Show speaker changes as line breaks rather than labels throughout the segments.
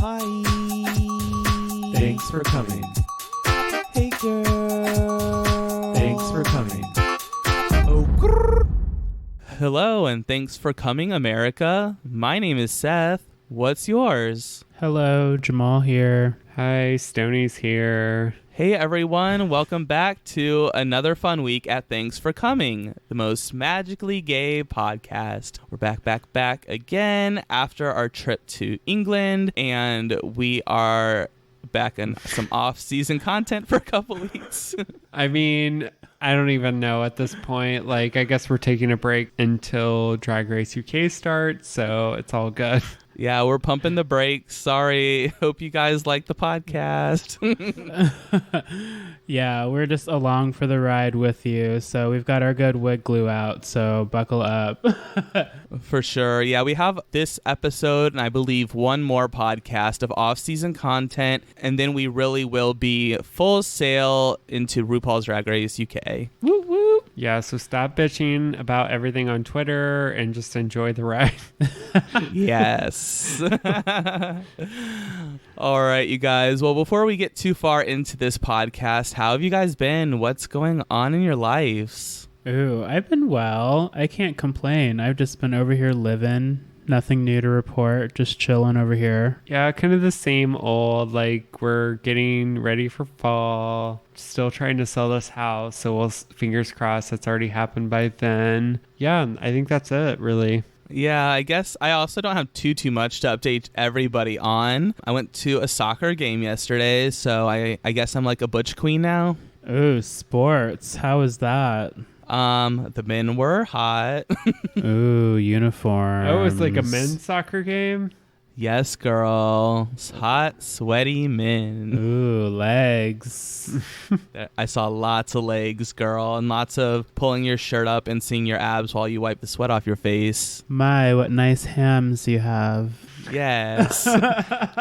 Hi.
Thanks for coming.
Hey, girl.
Thanks for coming.
Oh, grrr.
Hello, and thanks for coming, America. My name is Seth. What's yours?
Hello, Jamal here.
Hi, Stoney's here.
Hey, everyone. Welcome back to another fun week at Thanks for Coming, the most magically gay podcast. We're back again after our trip to England, and we are back in some off-season content for a couple weeks.
I mean, I don't even know at this point. Like, I guess we're taking a break until Drag Race UK starts, so it's all good.
Yeah, we're pumping the brakes. Sorry. Hope you guys like the podcast.
Yeah, we're just along for the ride with you. So we've got our good wig glue out, so buckle up.
For sure. Yeah, we have this episode and I believe one more podcast of off-season content, and then we really will be full sail into RuPaul's Drag Race UK.
Woo woo.
Yeah, so stop bitching about everything on Twitter and just enjoy the ride.
Yes. All right, you guys. Well, before we get too far into this podcast, how have you guys been? What's going on in your lives?
Ooh, I've been well. I can't complain. I've just been over here living. Nothing new to report. Just chilling over here.
Yeah, kind of the same old, like, we're getting ready for fall. Still trying to sell this house, so we'll fingers crossed that's already happened by then. Yeah, I think that's it, really.
Yeah, I guess I also don't have too much to update everybody on. I went to a soccer game yesterday, so I guess I'm like a butch queen now.
Ooh, sports. How was that?
The men were hot.
Ooh, uniforms.
Oh, it's like a men's soccer game?
Yes, girl. Hot, sweaty men.
Ooh, legs.
I saw lots of legs, girl, and lots of pulling your shirt up and seeing your abs while you wipe the sweat off your face.
My, what nice hams you have.
Yes.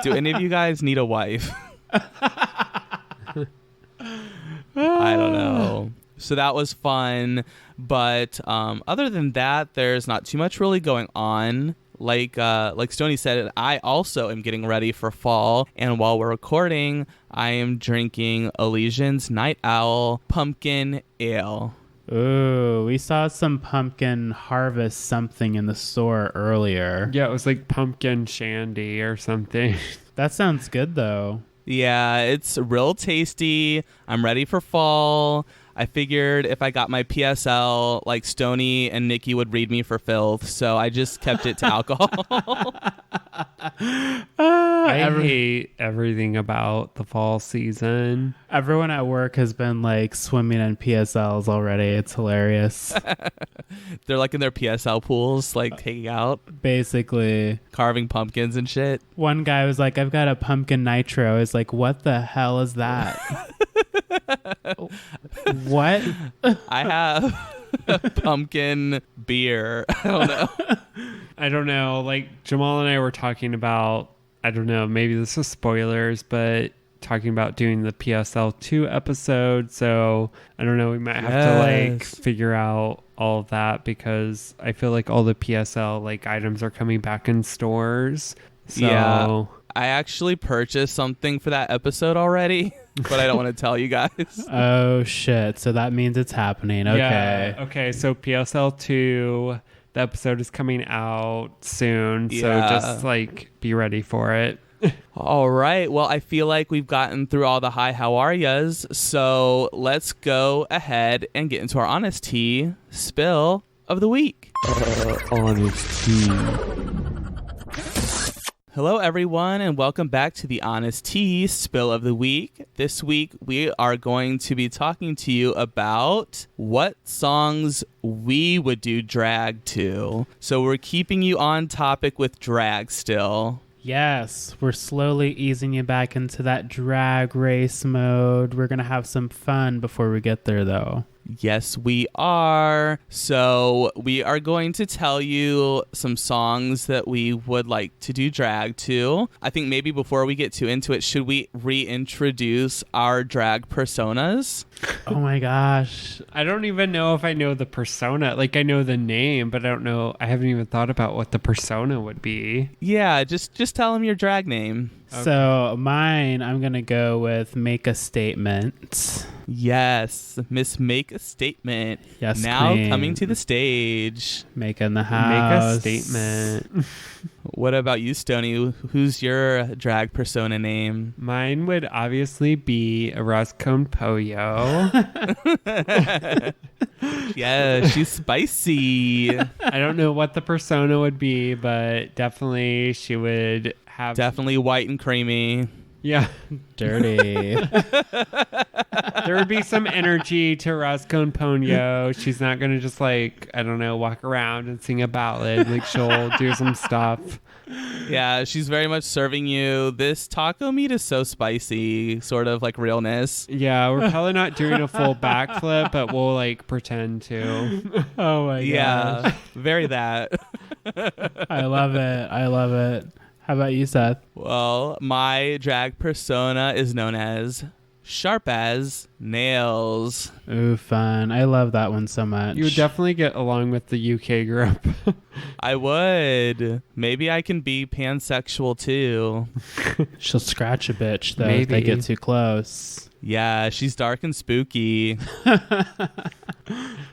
Do any of you guys need a wife? I don't know. So that was fun. But other than that, there's not too much really going on. Like Stoney said, I also am getting ready for fall. And while we're recording, I am drinking Elysian's Night Owl Pumpkin Ale.
Ooh, we saw some pumpkin harvest something in the store earlier.
Yeah, it was like pumpkin shandy or something.
That sounds good, though.
Yeah, it's real tasty. I'm ready for fall. I figured if I got my PSL, like Stoney and Nikki would read me for filth, so I just kept it to alcohol.
I hate everything about the fall season.
Everyone at work has been like swimming in PSLs already. It's hilarious.
They're like in their PSL pools, like hanging out,
Basically.
carving pumpkins and shit.
One guy was like, I've got a pumpkin nitro. I was like, what the hell is that? What?
I have a pumpkin beer. I don't know.
Like, Jamal and I were talking about, I don't know, maybe this is spoilers, but talking about doing the PSL 2 episode. So, I don't know, we might have to, like, figure out all of that because I feel like all the PSL, like, items are coming back in stores. So,
yeah. I actually purchased something for that episode already, but I don't want to tell you guys.
Oh, shit. So that means it's happening. Okay.
Yeah, okay, so PSL 2, the episode is coming out soon. So just, like, be ready for it.
All right. Well, I feel like we've gotten through all the hi, how are yas. So let's go ahead and get into our honest tea spill of the week.
Honest tea.
Hello, everyone, and welcome back to the Honest Tea Spill of the Week. This week, we are going to be talking to you about what songs we would do drag to. So we're keeping you on topic with drag still.
Yes, we're slowly easing you back into that drag race mode. We're going to have some fun before we get there, though.
Yes, we are. So we are going to tell you some songs that we would like to do drag to. I think maybe before we get too into it, should we reintroduce our drag personas?
Oh my gosh.
I don't even know if I know the persona. Like, I know the name, but I don't know. I haven't even thought about what the persona would be.
Yeah, just tell them your drag name.
So mine, I'm going to go with Make a Statement.
Yes, Miss Make a Statement.
Yes,
now
queen.
coming to the stage.
Make in the house.
Make a statement.
What about you, Stoney? Who's your drag persona name?
Mine would obviously be a Roscone Pollo.
Yeah, she's spicy.
I don't know what the persona would be, but definitely she would have...
Definitely white and creamy.
Yeah.
Dirty.
There would be some energy to Roscone Pollo. She's not going to just like, I don't know, walk around and sing a ballad. Like she'll do some stuff.
Yeah, she's very much serving you. This taco meat is so spicy, sort of like realness.
Yeah, we're probably not doing a full backflip, but we'll like pretend to.
Oh my
Yeah,
gosh.
very that.
I love it. I love it. How about you, Seth?
Well, my drag persona is known as Sharp as Nails.
Ooh, fun. I love that one so much.
You would definitely get along with the UK group.
I would. Maybe I can be pansexual too.
She'll scratch a bitch, though, if they
Maybe.
get too close.
Yeah, she's dark and spooky.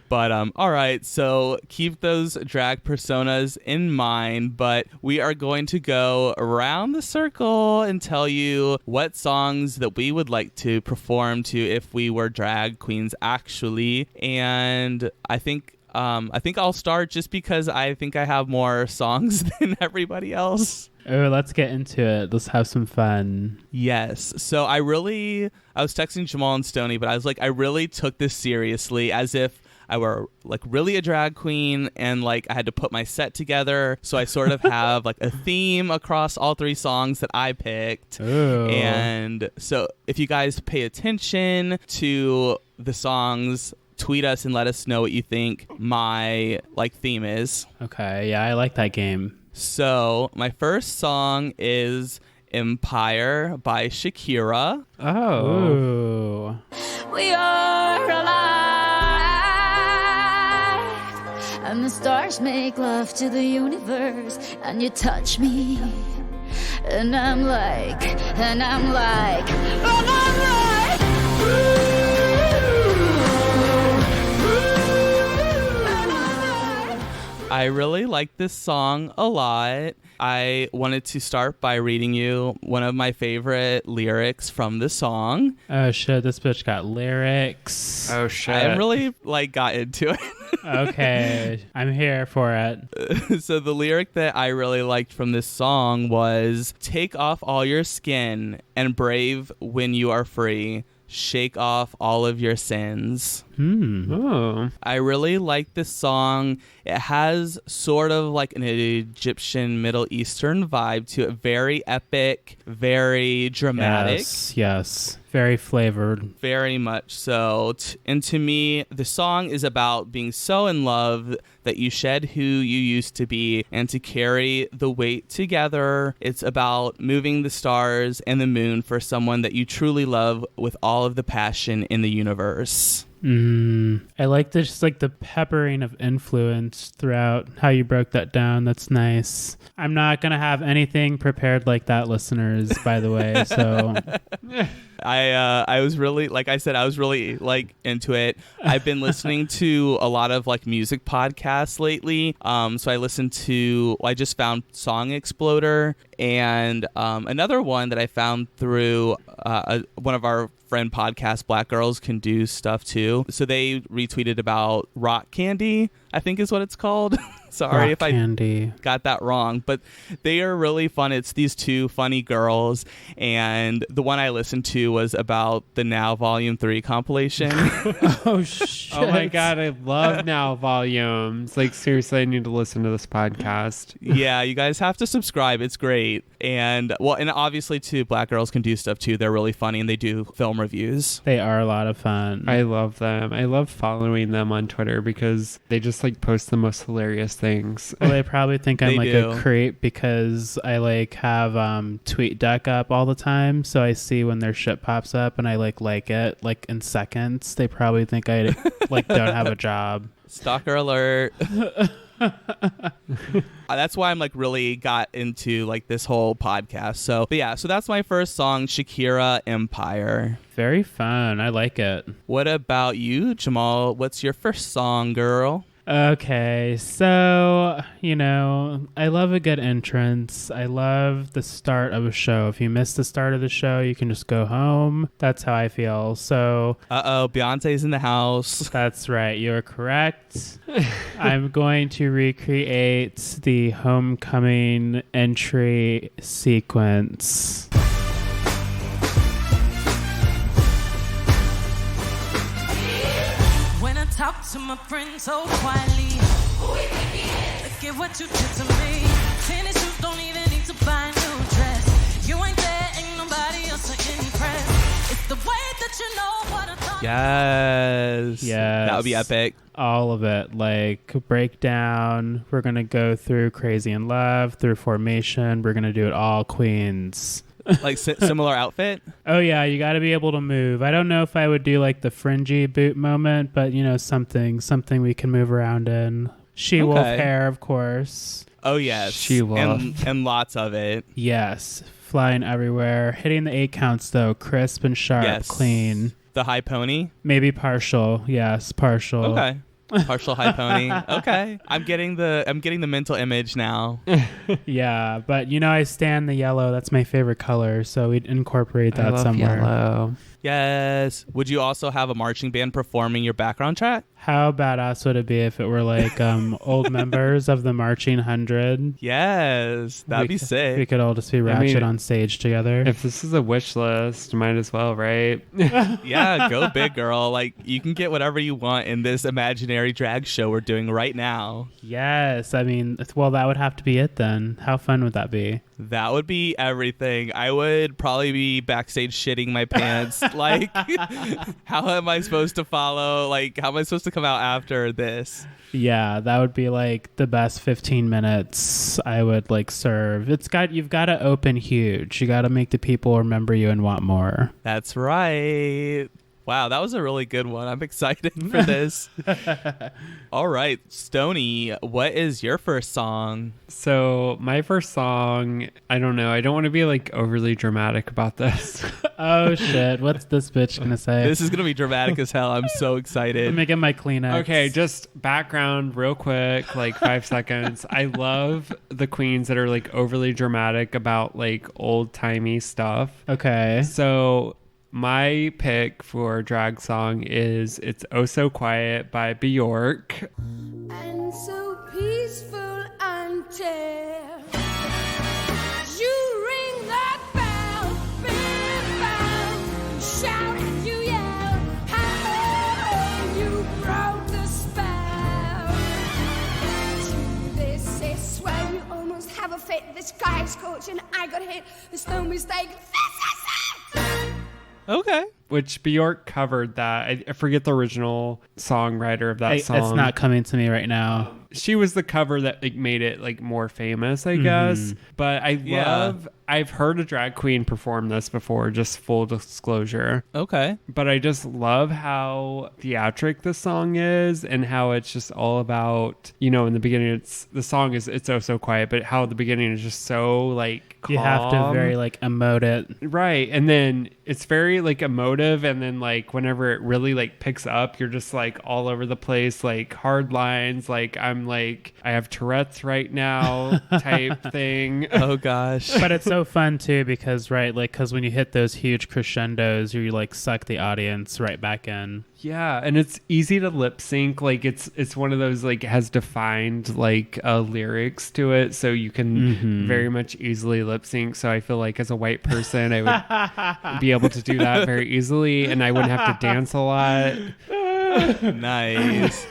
But all right, so keep those drag personas in mind, but we are going to go around the circle and tell you what songs that we would like to perform to if we were drag queens actually. And I think I'll start just because I think I have more songs than everybody else.
Oh, let's get into it. Let's have some fun.
Yes. So I was texting Jamal and Stoney, but I was like, I really took this seriously as if I were like really a drag queen and like I had to put my set together. So I sort of have like a theme across all three songs that I picked.
Ooh.
And so if you guys pay attention to the songs, tweet us and let us know what you think my like theme is.
Okay, yeah, I like that game.
So my first song is Empire by Shakira.
Oh.
Ooh.
We are alive, and the stars make love to the universe, and you touch me, and I'm like,
I really like this song a lot. I wanted to start by reading you one of my favorite lyrics from the song.
Oh, shit, this bitch got lyrics.
Oh, shit.
I really got into it.
Okay, I'm here for it.
So the lyric that I really liked from this song was, take off all your skin and brave when you are free. Shake off all of your sins.
Oh.
I really like this song. It has sort of like an Egyptian Middle Eastern vibe to it. Very epic, very dramatic.
Yes. Very flavored.
Very much so. And to me, the song is about being so in love that you shed who you used to be and to carry the weight together. It's about moving the stars and the moon for someone that you truly love with all of the passion in the universe.
I like this, just like the peppering of influence throughout how you broke that down. That's nice. I'm not going to have anything prepared like that, listeners, by the way. So
I was really, like I said, I was really like into it. I've been listening to a lot of like music podcasts lately. So I just found Song Exploder and another one that I found through one of our friend podcasts, Black Girls Can Do Stuff Too. So they retweeted about Rock Candy, I think is what it's called. Sorry
Rock
if I
Candy.
got that wrong, but they are really fun. It's these two funny girls, and the one I listened to was about the Now Volume 3 compilation.
Oh, shit.
Oh my God, I love Now Volumes. Like, seriously, I need to listen to this podcast.
Yeah, you guys have to subscribe. It's great. And obviously too, Black Girls Can Do Stuff Too. They're really funny and they do film reviews.
They are a lot of fun.
I love them. I love following them on Twitter because they just like post the most hilarious things.
Well, they probably think I'm
They
like
do.
a creep because I like have TweetDeck up all the time. So I see when their shit pops up and I like it like in seconds. They probably think I like don't have a job.
Stalker alert. That's why I'm like really got into like this whole podcast. So, but yeah, so that's my first song, Shakira, Empire.
Very fun. I like it.
What about you, Jamal? What's your first song, girl?
Okay, so, I love a good entrance. I love the start of a show. If you miss the start of the show, you can just go home. That's how I feel. So,
Beyonce's in the house.
That's right. You're correct. I'm going to recreate the homecoming entry sequence.
Talk to my friends so quietly. Look at what you did to me. Tennis shoes don't even need to buy a new dress. You ain't there, ain't nobody else to impress. It's the way that you know what I thought.
Yes.
Yes.
That would be epic.
All of it. Like, breakdown. We're going to go through Crazy in Love, through Formation. We're going to do it all Queens.
Like similar outfit?
Oh, yeah. You got to be able to move. I don't know if I would do like the fringy boot moment, but, something we can move around in. She-Wolf hair, of course.
Oh, yes.
She-Wolf.
And lots of it.
Yes. Flying everywhere. Hitting the 8 counts, though. Crisp and sharp.
Yes.
Clean.
The high pony?
Maybe partial. Yes, partial.
Okay. Partial high pony. Okay. I'm getting the mental image now.
Yeah, but I stand the yellow. That's my favorite color, so we'd incorporate that
I love
somewhere.
Yellow.
Yes. Would you also have a marching band performing your background track?
How badass would it be if it were like old members of the Marching 100?
Yes. That'd be sick.
We could all just be ratchet on stage together.
If this is a wish list, might as well, right?
Yeah, go big, girl. Like, you can get whatever you want in this imaginary drag show we're doing right now.
Yes. I mean, well, that would have to be it then. How fun would that be?
That would be everything. I would probably be backstage shitting my pants. Like, how am I supposed to follow? Like, how am I supposed to come out after this?
Yeah, that would be like the best 15 minutes I would like serve. You've got to open huge. You got to make the people remember you and want more.
That's right. Wow, that was a really good one. I'm excited for this. All right, Stoney, what is your first song?
So my first song, I don't know. I don't want to be like overly dramatic about this.
Oh shit! What's this bitch gonna say?
This is gonna be dramatic as hell. I'm so
Let
excited.
me get my Kleenex.
Okay, just background real quick, like 5 seconds. I love the queens that are like overly dramatic about like old timey stuff.
Okay.
So my pick for drag song is It's Oh So Quiet by Bjork.
And so peaceful until you ring that bell, bell, bell, shout and you yell, how you broke the spell. To this is where you almost have a fit. The sky is scorching, I got hit. There's no mistake. This is it.
Okay.
Which Bjork covered that. I forget the original songwriter of that song.
It's not coming to me right now.
She was the cover that like made it like more famous, I guess. But I've heard a drag queen perform this before, just full disclosure.
Okay.
But I just love how theatric the song is and how it's just all about, in the beginning the song is It's Oh So Quiet, but how the beginning is just so like calm.
You have to very like emote it.
Right. And then it's very like emotive, and then like whenever it really like picks up, you're just like all over the place, like hard lines, like I have Tourette's right now type thing.
Oh gosh.
But it's so fun too because when you hit those huge crescendos, you like suck the audience right back in.
Yeah, and it's easy to lip sync. Like it's one of those like has defined like lyrics to it, so you can very much easily lip sync. So I feel like as a white person, I would be able to do that very easily, and I wouldn't have to dance a lot.
Nice.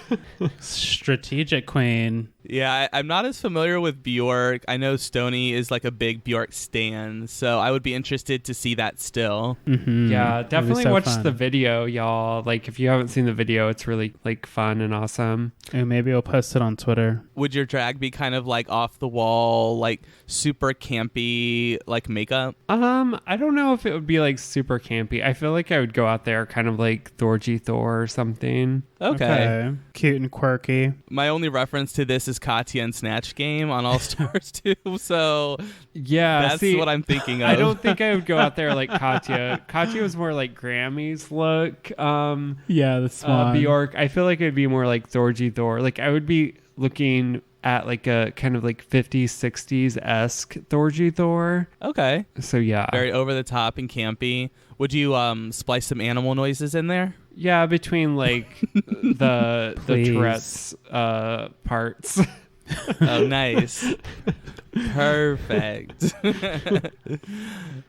Strategic queen.
Yeah, I'm not as familiar with Bjork. I know Stoney is like a big Bjork stan, so I would be interested to see that still.
Mm-hmm.
Yeah, definitely
so
watch
fun.
the video, y'all. Like if you haven't seen the video, it's really like fun and awesome.
And maybe we'll post it on Twitter.
Would your drag be kind of like off the wall, like super campy, like makeup?
I don't know if it would be like super campy. I feel like I would go out there kind of like Thorgy Thor or something.
Okay.
Cute and quirky.
My only reference to this is was Katya in Snatch Game on All Stars 2. So
Yeah,
that's what I'm thinking of.
I don't think I would go out there like Katya. Katya was more like Grammys look.
Yeah, the swan.
Bjork, I feel like it would be more like Thorgy Thor. Like I would be looking at like a kind of like 50s, 60s-esque Thorgy Thor.
Okay.
So yeah.
Very over the top and campy. Would you splice some animal noises in there?
Yeah, between like the
Please.
Tourette's parts.
Oh, nice. Perfect.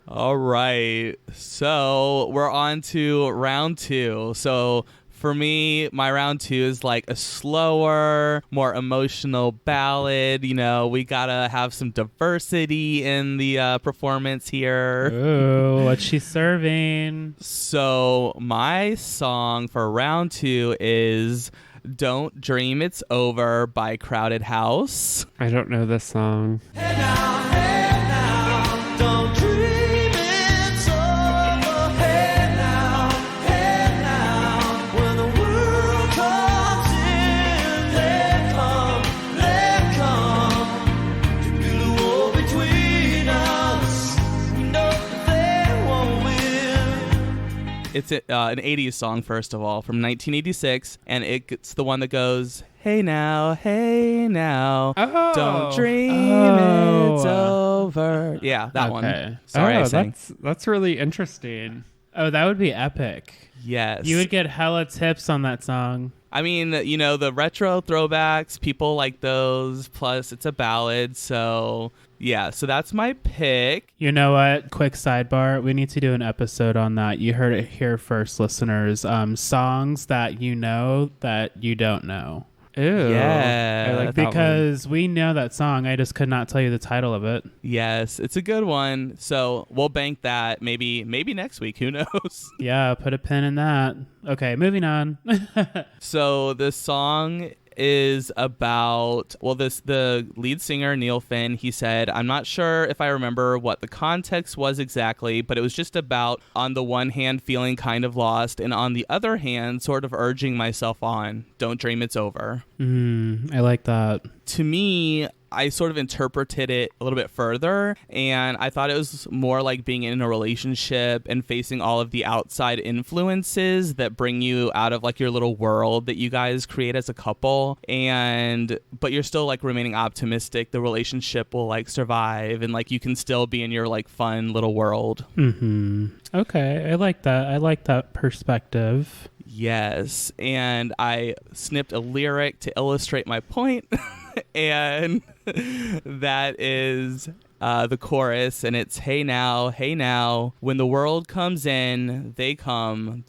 All right. So we're on to round 2. So for me, my round 2 is like a slower, more emotional ballad. You know, we gotta have some diversity in the performance here.
Ooh, what's she serving?
So my song for round 2 is Don't Dream It's Over by Crowded House.
I don't know this song.
It's an 80s song, first of all, from 1986, and it's the one that goes, hey now,
Oh.
don't dream
Oh.
it's over. Yeah, that one. Sorry, I sang.
That's really interesting.
Oh, that would be epic.
Yes.
You would get hella tips on that song.
I mean, you know, the retro throwbacks, people like those, plus it's a ballad, so yeah, so that's my pick.
You know what? Quick sidebar. We need to do an episode on that. You heard it here first, listeners. Songs that you know that you don't know.
Ew.
Yeah,
I like that one.
Because we know that song. I just could not tell you the title of it.
Yes, it's a good one. So we'll bank that maybe next week. Who knows?
Yeah, put a pin in that. Okay, moving on.
So the song is about, well, the lead singer, Neil Finn, he said, I'm not sure if I remember what the context was exactly, but it was just about, on the one hand, feeling kind of lost, and on the other hand, sort of urging myself on. Don't dream it's over.
I like that.
To me, I sort of interpreted it a little bit further, and I thought it was more like being in a relationship and facing all of the outside influences that bring you out of like your little world that you guys create as a couple, but you're still like remaining optimistic the relationship will like survive, and like you can still be in your like fun little world.
Okay, I like that. I like that perspective.
Yes, and I snipped a lyric to illustrate my point, and that is the chorus, and it's, hey now, when the world comes in, they come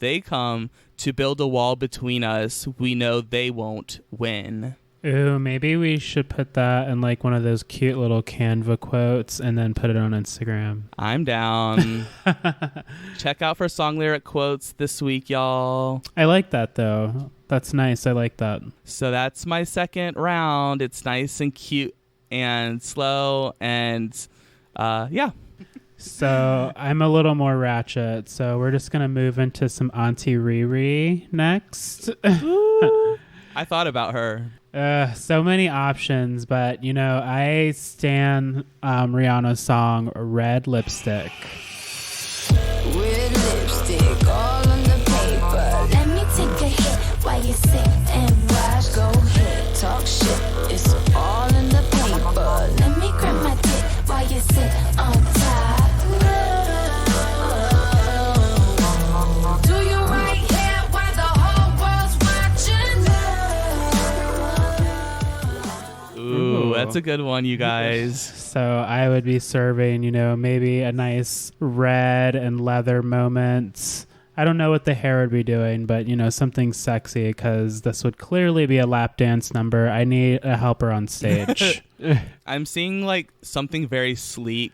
to build a wall between us, we know they won't win.
Ooh, maybe we should put that in like one of those cute little Canva quotes and then put it on Instagram.
I'm down. Check out for song lyric quotes this week, y'all.
I like that though. That's nice. I like that.
So that's my second round. It's nice and cute and slow, and yeah.
So I'm a little more ratchet. So we're just going to move into some Auntie Riri next.
I thought about her.
So many options, but you know, I stan Rihanna's song Red Lipstick.
Red lipstick all on the paper. Let me take a hit while you sit and watch. Go ahead, talk shit. It's all in the paper. Let me grab my dick while you sit on top. Do you right here while the whole world's watching?
Ooh, that's a good one, you guys.
So I would be serving, you know, maybe a nice red and leather moment. I don't know what the hair would be doing, but, you know, something sexy, because this would clearly be a lap dance number. I need a helper on stage.
I'm seeing like something very sleek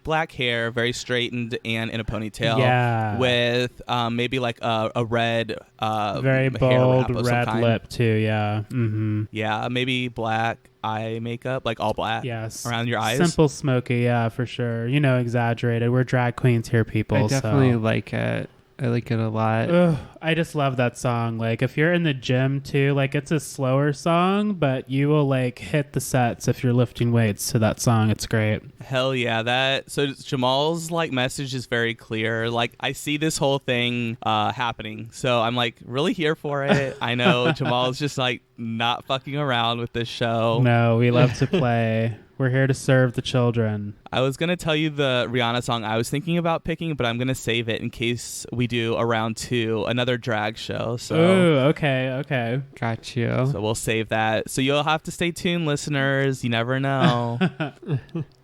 black hair, very straightened and in a ponytail.
Yeah.
With maybe like a red
Very
hair
bold
wrap of some
red
kind.
lip, too. Yeah. Mm-hmm.
Yeah, maybe black eye makeup, like all black.
Yes.
Around your eyes.
Simple, smoky. Yeah, for sure. You know, exaggerated. We're drag queens here, people.
I definitely
so.
like it. I like it a lot.
Ugh, I just love that song. Like, if you're in the gym too, like, it's a slower song, but you will like hit the sets if you're lifting weights to that song. It's great.
Hell yeah. So Jamal's like message is very clear. Like, I see this whole thing happening, so I'm like really here for it. I know Jamal's just like not fucking around with this show.
No, we love to play. We're here to serve the children.
I was going to tell you the Rihanna song I was thinking about picking, but I'm going to save it in case we do a round 2, another drag show. So,
ooh, okay.
Got you.
So we'll save that. So you'll have to stay tuned, listeners. You never know.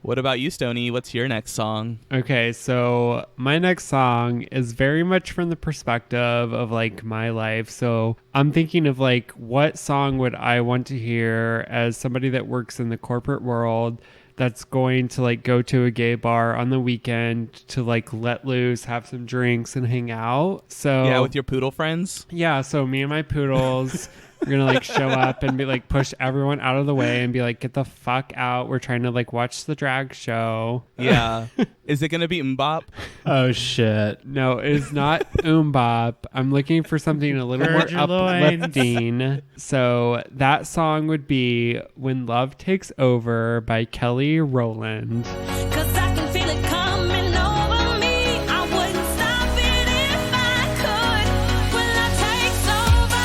What about you, Stoney? What's your next song?
Okay, so my next song is very much from the perspective of like my life. So I'm thinking of like, what song would I want to hear as somebody that works in the corporate world that's going to like go to a gay bar on the weekend to like let loose, have some drinks and hang out. So
yeah, with your poodle friends.
Yeah, so me and my poodles are gonna like show up and be like push everyone out of the way and be like, get the fuck out. We're trying to like watch the drag show.
Yeah. Is it gonna be Mbop?
Oh shit.
No, it is not Bop. I'm looking for something a little
Gird
more
your loins.
uplifting. So that song would be When Love Takes Over by Kelly Rowland.
'Cause I can feel it coming over me. I wouldn't stop it if I could. When love takes over,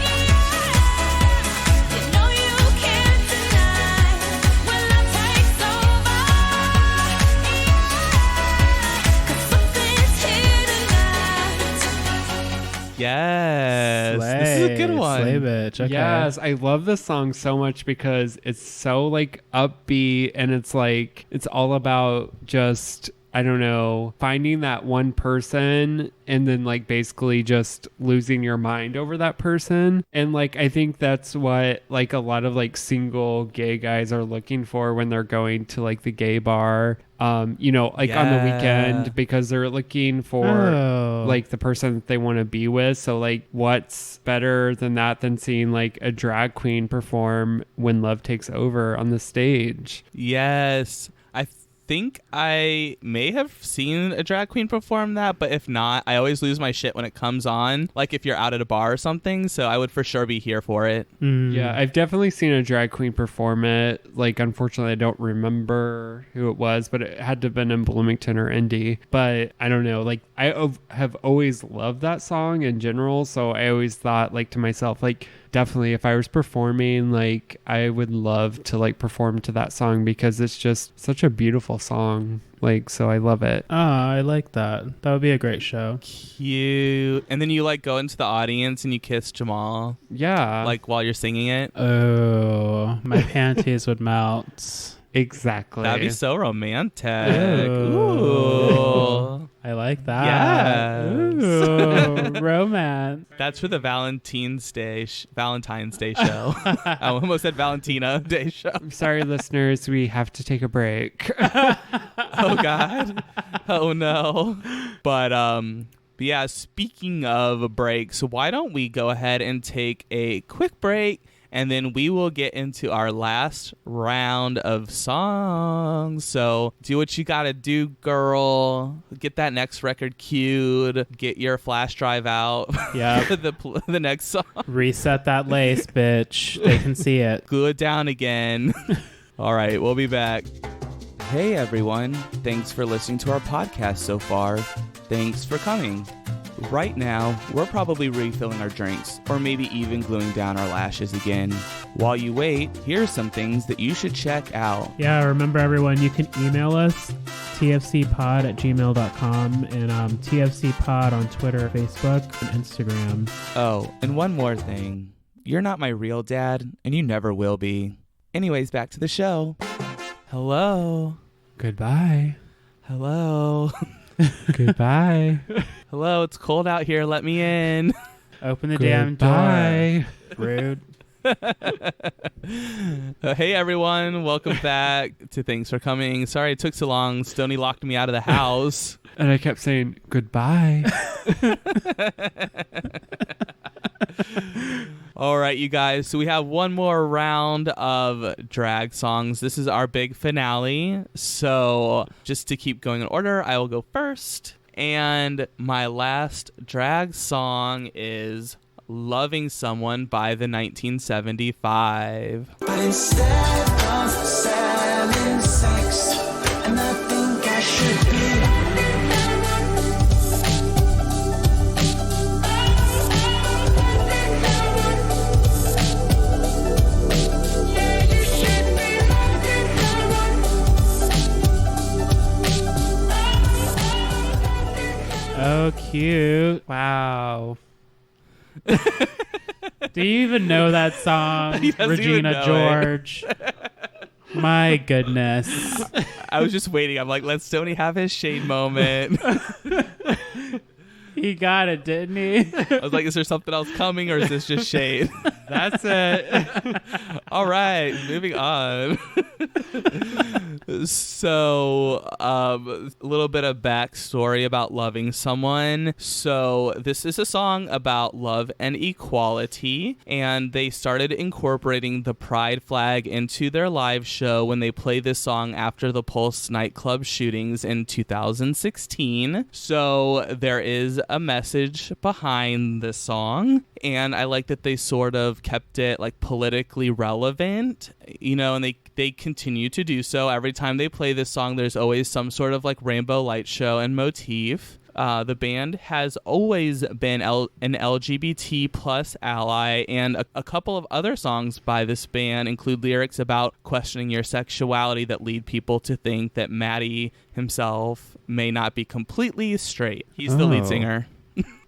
yeah. You know you can't deny. When love takes over, yeah. 'Cause something's here tonight.
Yes. This is a good one.
Slay bitch. Okay.
Yes, I love this song so much because it's so like upbeat and it's like it's all about just, I don't know, finding that one person and then like basically just losing your mind over that person. And like I think that's what like a lot of like single gay guys are looking for when they're going to like the gay bar. You know, like on the weekend, because they're looking for like the person that they want to be with. So like what's better than that than seeing like a drag queen perform When Love Takes Over on the stage?
Yes. I think I may have seen a drag queen perform that, but if not, I always lose my shit when it comes on, like if you're out at a bar or something, so I would for sure be here for it.
Yeah, I've definitely seen a drag queen perform it. Like, unfortunately, I don't remember who it was, but it had to have been in Bloomington or Indy. But I don't know, like, I have always loved that song in general, so I always thought, like, to myself, like, definitely if I was performing, like, I would love to like perform to that song because it's just such a beautiful song. Like, so I love it.
Oh, I like that. That would be a great show.
Cute. And then you like go into the audience and you kiss Jamal,
Yeah.
like while you're singing it.
Oh, my panties would melt.
Exactly.
That'd be so romantic.
Ooh.
Ooh.
I like that.
Yes.
Ooh, romance.
That's for the Valentine's Day show. I almost said Valentina Day show.
I'm sorry, listeners. We have to take a break.
Oh God. Oh no. But yeah, speaking of breaks, why don't we go ahead and take a quick break, and then we will get into our last round of songs. So do what you gotta do, girl. Get that next record queued. Get your flash drive out.
Yep.
for the next song.
Reset that lace, bitch. They can see it.
Glue it down again. All right, we'll be back. Hey everyone, thanks for listening to our podcast so far. Thanks for coming. Right now, we're probably refilling our drinks, or maybe even gluing down our lashes again. While you wait, here's some things that you should check out.
Yeah, remember everyone, you can email us, tfcpod@gmail.com, and tfcpod on Twitter, Facebook, and Instagram.
Oh, and one more thing. You're not my real dad, and you never will be. Anyways, back to the show. Hello.
Goodbye.
Hello.
Goodbye.
Hello, it's cold out here. Let me in.
Open the damn
Goodbye.
door. Rude.
Hey everyone, welcome back to Thanks for Coming. Sorry it took so long. Stoney locked me out of the house.
And I kept saying goodbye.
All right, you guys. So we have one more round of drag songs. This is our big finale. So just to keep going in order, I will go first. And my last drag song is Loving Someone by the 1975.
But instead of selling sex, and I think I should be.
Oh, cute.
Wow.
Do you even know that song,
He doesn't even
Regina
know it.
George? My goodness.
I was just waiting. I'm like, let Stoney have his shade moment.
He got it, didn't he?
I was like, is there something else coming or is this just shade?
That's it.
All right, moving on. So, a little bit of backstory about Loving Someone. So, this is a song about love and equality, and they started incorporating the pride flag into their live show when they played this song after the Pulse nightclub shootings in 2016. So, there is a message behind this song, and I like that they sort of kept it like politically relevant, you know, and they continue to do so. Every time they play this song, there's always some sort of like rainbow light show and motif. The band has always been an LGBT plus ally, and a couple of other songs by this band include lyrics about questioning your sexuality that lead people to think that Maddie himself may not be completely straight. He's the lead
Oh.
singer.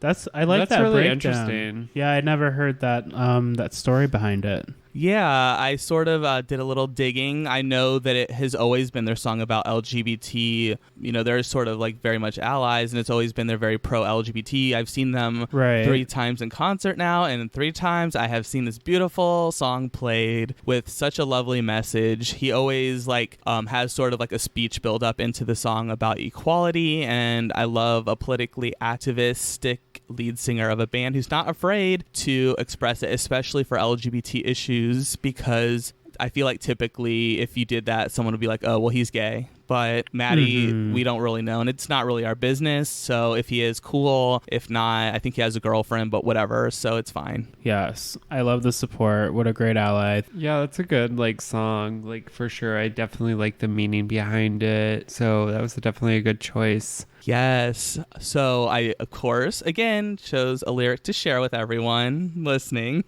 I like
That's
that
really
breakdown.
interesting.
Yeah, I never heard that story behind it.
Yeah, I sort of did a little digging. I know that it has always been their song about LGBT. You know, they're sort of like very much allies, and it's always been they're very pro-LGBT. I've seen them
Right.
3 times in concert now, and 3 times I have seen this beautiful song played with such a lovely message. He always like has sort of like a speech build up into the song about equality, and I love a politically activistic lead singer of a band who's not afraid to express it, especially for LGBT issues, because I feel like typically if you did that, someone would be like, oh, well, he's gay. But Maddie, we don't really know, and it's not really our business. So if he is, cool. If not, I think he has a girlfriend, but whatever. So it's fine.
Yes. I love the support. What a great ally.
Yeah, that's a good like song. Like for sure. I definitely like the meaning behind it. So that was definitely a good choice.
Yes. So I, of course, again, chose a lyric to share with everyone listening.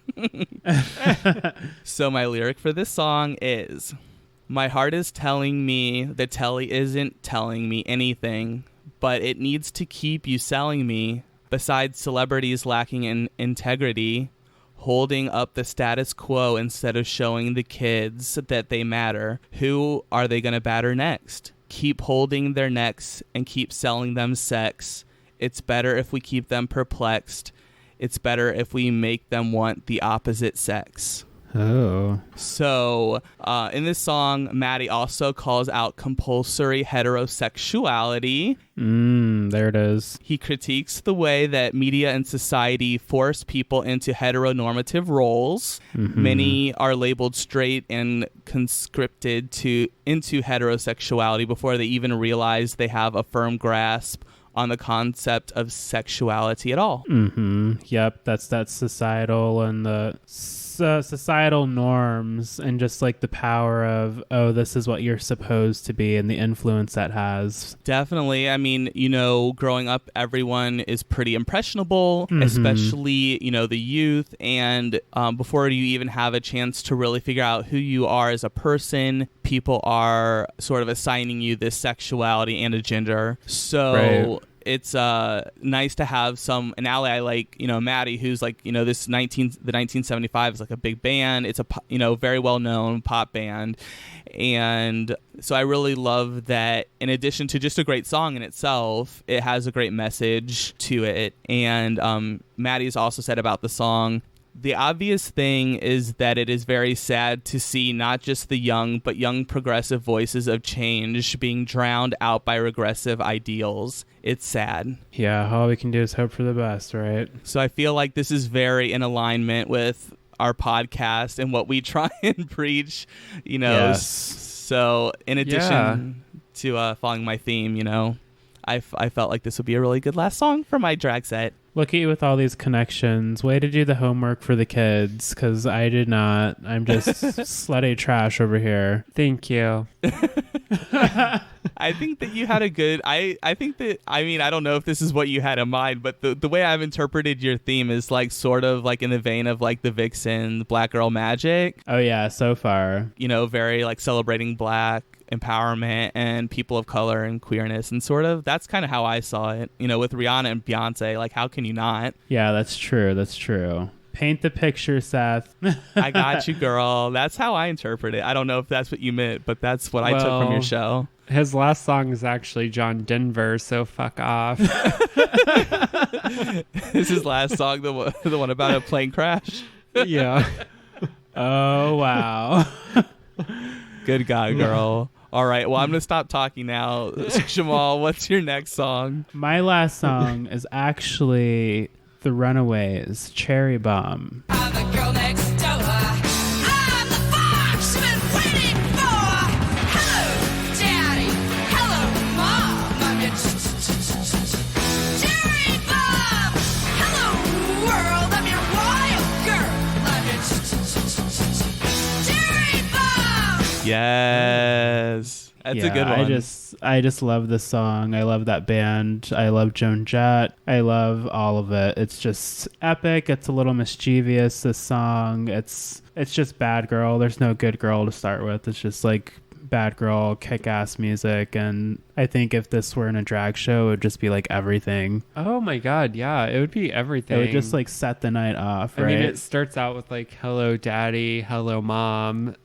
So my lyric for this song is, my heart is telling me the telly isn't telling me anything, but it needs to keep you selling me. Besides celebrities lacking in integrity, holding up the status quo instead of showing the kids that they matter. Who are they going to batter next? Keep holding their necks and keep selling them sex. It's better if we keep them perplexed. It's better if we make them want the opposite sex.
Oh.
So in this song, Maddie also calls out compulsory heterosexuality.
There it is.
He critiques the way that media and society force people into heteronormative roles. Many are labeled straight and conscripted into heterosexuality before they even realize they have a firm grasp on the concept of sexuality at all.
Yep, that's societal and the societal norms and just like the power of, oh, this is what you're supposed to be, and the influence that has.
Definitely. I mean, you know, growing up, everyone is pretty impressionable, especially, you know, the youth. And before you even have a chance to really figure out who you are as a person, people are sort of assigning you this sexuality and a gender. So
Right.
it's nice to have an ally like, you know, Maddie, who's like, you know, the 1975 is like a big band. It's a, you know, very well-known pop band. And so I really love that in addition to just a great song in itself, it has a great message to it. And Maddie's also said about the song, the obvious thing is that it is very sad to see not just the young, but young progressive voices of change being drowned out by regressive ideals. It's sad.
Yeah, all we can do is hope for the best, right?
So I feel like this is very in alignment with our podcast and what we try and preach, you know.
Yes.
So in addition to following my theme, you know, I felt like this would be a really good last song for my drag set.
Look at you with all these connections. Way to do the homework for the kids, because I did not. I'm just slutty trash over here.
Thank you.
I think that you had a good. I think that. I mean, I don't know if this is what you had in mind, but the way I've interpreted your theme is like sort of like in the vein of like the Vixen Black Girl Magic.
Oh yeah, so far.
You know, very like celebrating Black empowerment and people of color and queerness, and sort of that's kind of how I saw it. You know, with Rihanna and Beyonce, like how can you not?
Yeah, that's true. That's true. Paint the picture, Seth.
I got you, girl. That's how I interpret it. I don't know if that's what you meant, but that's what I took from your show.
His last song is actually John Denver, so fuck off.
Is his last song the one about a plane crash?
Yeah.
Oh, wow.
Good God, girl. All right, well, I'm going to stop talking now. Jamal, what's your next song?
My last song is actually The Runaways, Cherry Bomb.
I'm the girl next door. I'm the fox you've been waiting for. Hello, Daddy. Hello, Mom. I'm your cherry bomb. Hello, world. I'm your wild girl. I'm your cherry bomb.
Yes. That's a good one.
I just love this song. I love that band. I love Joan Jett. I love all of it. It's just epic. It's a little mischievous, this song. It's just bad girl. There's no good girl to start with. It's just like bad girl, kick-ass music. And I think if this were in a drag show, it would just be like everything.
Oh my God, yeah, it would be everything.
It would just like set the night off, right?
I mean, it starts out with like, hello, Daddy, hello, Mom.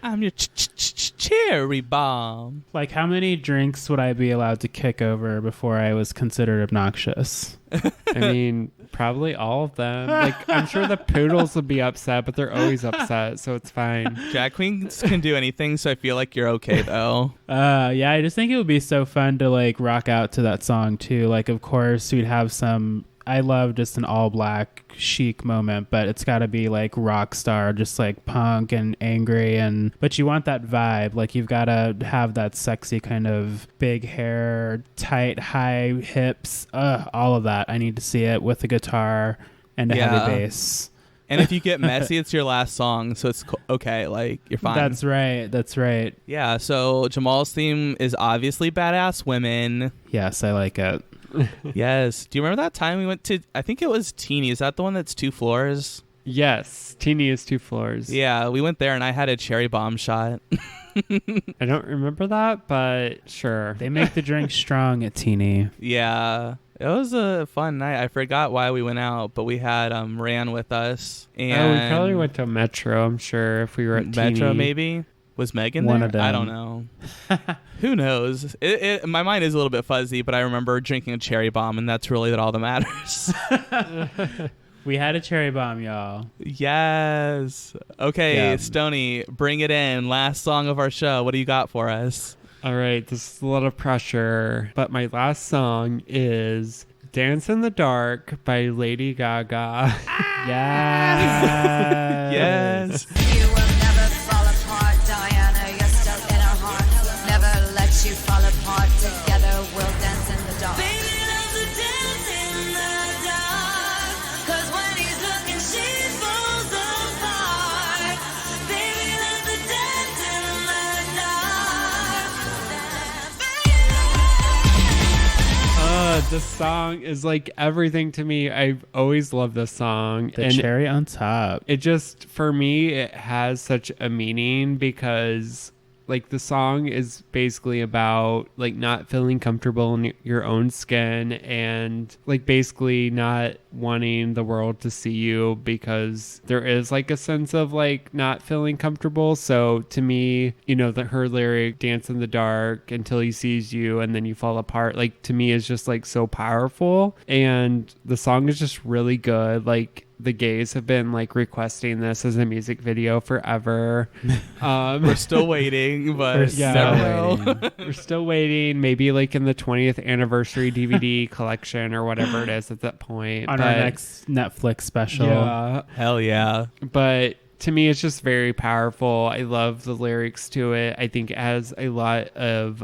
I'm your cherry bomb.
Like, how many drinks would I be allowed to kick over before I was considered obnoxious?
I mean, probably all of them. Like, I'm sure the poodles would be upset, but they're always upset, so it's fine.
Drag queens can do anything, so I feel like you're okay, though.
Yeah, I just think it would be so fun to, like, rock out to that song, too. Like, of course, we'd have some... I love just an all-black chic moment, but it's got to be, like, rock star, just, like, punk and angry, but you want that vibe. Like, you've got to have that sexy kind of big hair, tight, high hips, all of that. I need to see it with a guitar and a heavy bass.
And if you get messy, it's your last song, so it's okay. Like, you're fine.
That's right. That's right.
Yeah, so Jamal's theme is obviously badass women.
Yes, I like it.
Yes. Do you remember that time we went to, I think it was Teeny. Is that the one that's 2 floors?
Yes, Teeny is 2 floors.
Yeah, we went there and I had a cherry bomb shot.
I don't remember that, but sure.
They make the drink strong at Teeny.
Yeah. It was a fun night. I forgot why we went out, but we had Ran with us. And
we probably went to Metro, I'm sure, if we were at
Metro,
Teeny.
maybe? Was Megan
One
there?
of them.
I don't know. Who knows? My mind is a little bit fuzzy, but I remember drinking a cherry bomb, and that's really all that matters.
We had a cherry bomb, y'all.
Yes. Okay,
Yeah.
Stoney, bring it in. Last song of our show. What do you got for us?
All right, this is a lot of pressure, but my last song is Dance in the Dark by Lady Gaga.
Yes.
Yes.
You will never fall apart, Diana. You're still in our heart. Never let you fall apart. Together we'll dance in the dark. Baby loves to dance in the dark. 'Cause when he's looking, she falls apart. Baby loves to dance in the dark.
This song is like everything to me. I've always loved this song.
The cherry on top.
It just, for me, it has such a meaning because like the song is basically about like not feeling comfortable in your own skin and like basically not wanting the world to see you because there is like a sense of like not feeling comfortable. So to me, you know, her lyric dance in the dark until he sees you and then you fall apart, like to me is just like so powerful. And the song is just really good. Like the gays have been like requesting this as a music video forever.
We're still waiting, but
We're still
never will.
waiting.
We're still waiting. Maybe like in the 20th anniversary DVD collection or whatever it is at that point.
On our next Netflix special.
Yeah.
Hell yeah.
But to me, it's just very powerful. I love the lyrics to it. I think it has a lot of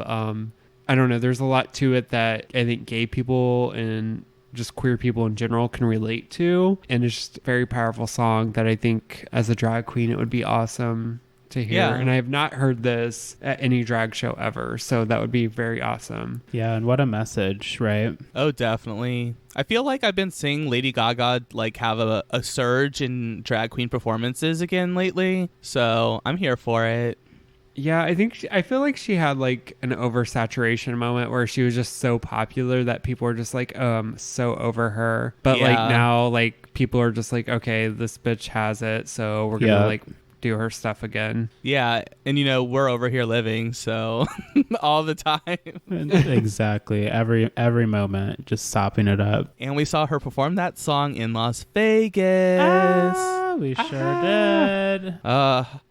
I don't know, there's a lot to it that I think gay people and just queer people in general can relate to. And it's just a very powerful song that I think as a drag queen, it would be awesome to hear.
Yeah.
And I have not heard this at any drag show ever. So that would be very awesome.
Yeah, and what a message, right?
Oh, definitely. I feel like I've been seeing Lady Gaga like have a surge in drag queen performances again lately. So I'm here for it.
Yeah, I feel like she had like an oversaturation moment where she was just so popular that people were just like, oh, I'm so over her. But like now, like people are just like, okay, this bitch has it, so we're gonna like do her stuff again.
Yeah, and we're over here living, so all the time.
Exactly. Every moment, just sopping it up.
And we saw her perform that song in Las Vegas.
We sure did.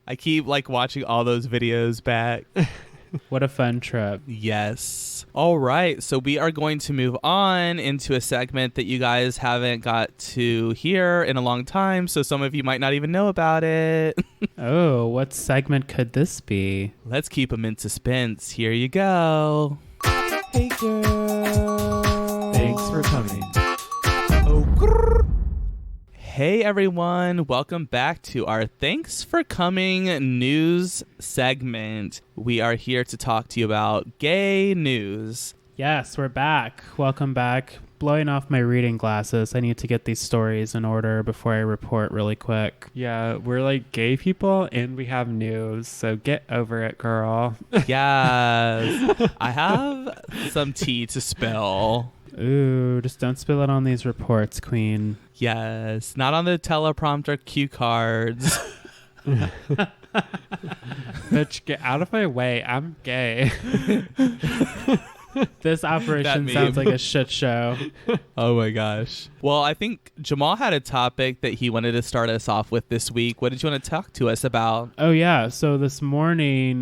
I keep like watching all those videos back.
What a fun trip.
Yes. All right. So we are going to move on into a segment that you guys haven't got to hear in a long time. So some of you might not even know about it.
Oh, what segment could this be?
Let's keep them in suspense. Here you go.
Hey girl.
Thanks for coming.
Hey everyone, welcome back to our Thanks for Coming news segment. We are here to talk to you about gay news.
Yes, we're back. Welcome back. Blowing off my reading glasses. I need to get these stories in order before I report really quick.
Yeah, we're like gay people and we have news, so get over it, girl.
Yes, I have some tea to spill.
Ooh, just don't spill it on these reports, queen.
Yes, not on the teleprompter cue cards.
Bitch, get out of my way. I'm gay.
This operation sounds like a shit show.
Oh my gosh. Well, I think Jamal had a topic that he wanted to start us off with this week. What did you want to talk to us about?
Oh, yeah. So this morning,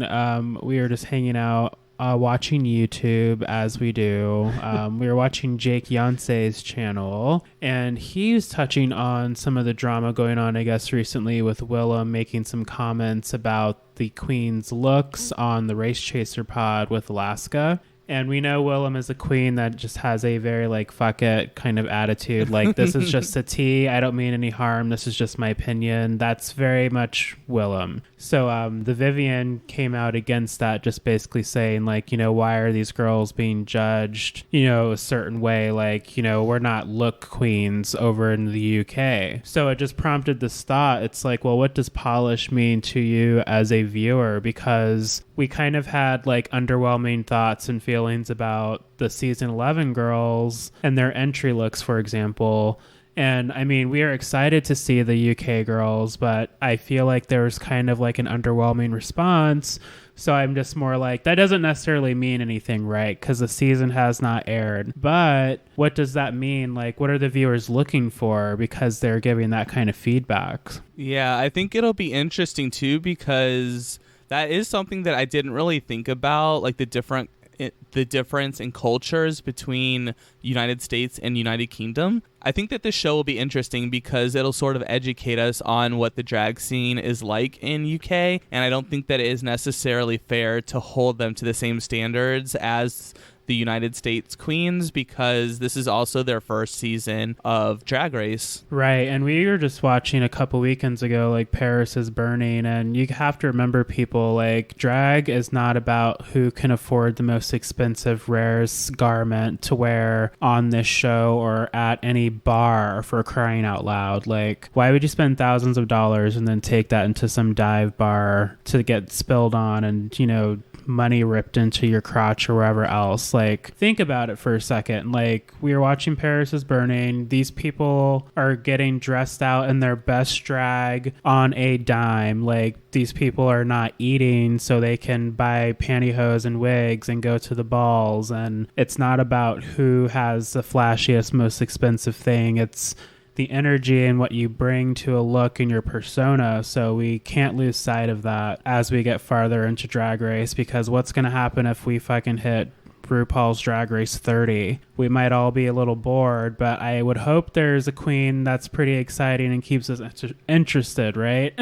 we were just hanging out. Watching YouTube as we do. We were watching Jake Yancey's channel, and he's touching on some of the drama going on, I guess, recently with Willem making some comments about the Queen's looks on the Race Chaser pod with Alaska. And we know Willem is a queen that just has a very like fuck it kind of attitude. Like, this is just a tea. I don't mean any harm. This is just my opinion. That's very much Willem. So the Vivian came out against that, just basically saying like, why are these girls being judged, a certain way? Like, we're not look queens over in the UK. So it just prompted this thought. It's like, well, what does polish mean to you as a viewer? Because we kind of had like underwhelming thoughts and feelings about the season 11 girls and their entry looks, for example. And I mean, we are excited to see the UK girls, but I feel like there was kind of like an underwhelming response. So I'm just more like, that doesn't necessarily mean anything, right? Because the season has not aired. But what does that mean? Like, what are the viewers looking for because they're giving that kind of feedback?
Yeah, I think it'll be interesting too, because that is something that I didn't really think about, like the difference in cultures between United States and United Kingdom. I think that this show will be interesting because it'll sort of educate us on what the drag scene is like in UK, and I don't think that it is necessarily fair to hold them to the same standards as the United States queens, because this is also their first season of Drag Race.
Right, and we were just watching a couple weekends ago, like Paris is Burning, and you have to remember, people, like, drag is not about who can afford the most expensive, rarest garment to wear on this show or at any bar, for crying out loud. Like, why would you spend thousands of dollars and then take that into some dive bar to get spilled on and, money ripped into your crotch or wherever else? Like, think about it for a second. Like, we were watching Paris is Burning. These people are getting dressed out in their best drag on a dime. Like, these people are not eating so they can buy pantyhose and wigs and go to the balls. And it's not about who has the flashiest, most expensive thing. It's the energy and what you bring to a look in your persona. So we can't lose sight of that as we get farther into Drag Race, because what's going to happen if we fucking hit RuPaul's Drag Race 30? We might all be a little bored, but I would hope there's a queen that's pretty exciting and keeps us interested, right?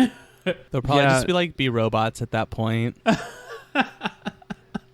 They'll probably just be robots at that point.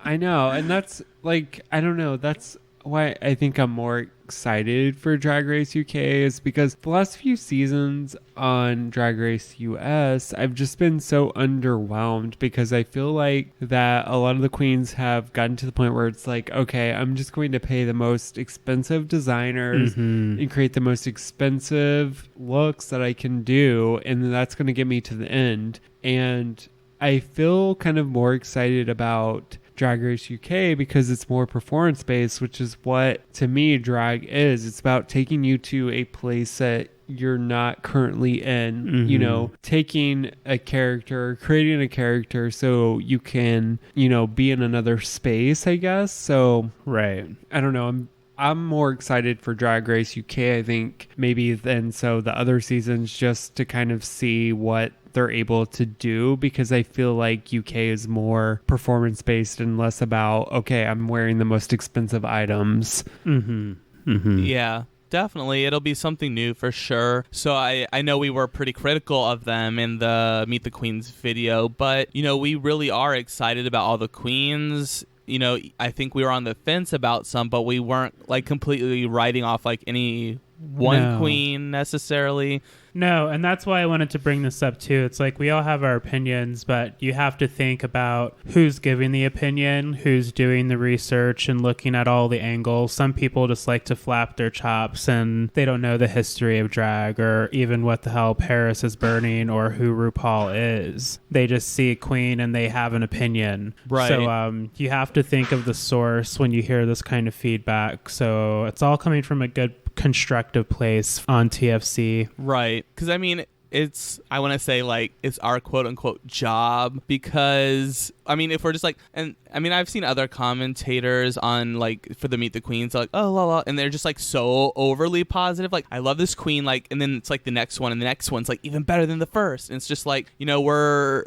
I know, and that's like, I don't know. That's why I think I'm more excited for Drag Race UK is because the last few seasons on Drag Race US, I've just been so underwhelmed because I feel like that a lot of the queens have gotten to the point where it's like, okay, I'm just going to pay the most expensive designers and create the most expensive looks that I can do, and then that's going to get me to the end. And I feel kind of more excited about Drag Race UK because it's more performance based, which is what to me drag is. It's about taking you to a place that you're not currently in, you know, taking a character, creating a character so you can, you know, be in another space, I guess. So
Right.
I don't know. I'm more excited for Drag Race UK, I think, maybe than so the other seasons, just to kind of see what they're able to do, because I feel like UK is more performance based and less about, okay, I'm wearing the most expensive items.
Yeah, definitely. It'll be something new for sure. So I know we were pretty critical of them in the Meet the Queens video, but, you know, we really are excited about all the queens. You know, I think we were on the fence about some, but we weren't like completely writing off like any one queen necessarily.
No, and that's why I wanted to bring this up too. It's like we all have our opinions, but you have to think about who's giving the opinion, who's doing the research and looking at all the angles. Some people just like to flap their chops and they don't know the history of drag or even what the hell Paris is burning or who RuPaul is. They just see a queen and they have an opinion.
Right.
So you have to think of the source when you hear this kind of feedback. So it's all coming from a good constructive place on TFC.
Right. Because I mean, I want to say like it's our quote unquote job, because I mean, if we're just like, and I mean, I've seen other commentators on like for the Meet the Queens like, oh la la, and they're just like so overly positive, like I love this queen, like, and then it's like the next one and the next one's like even better than the first, and it's just like, you know,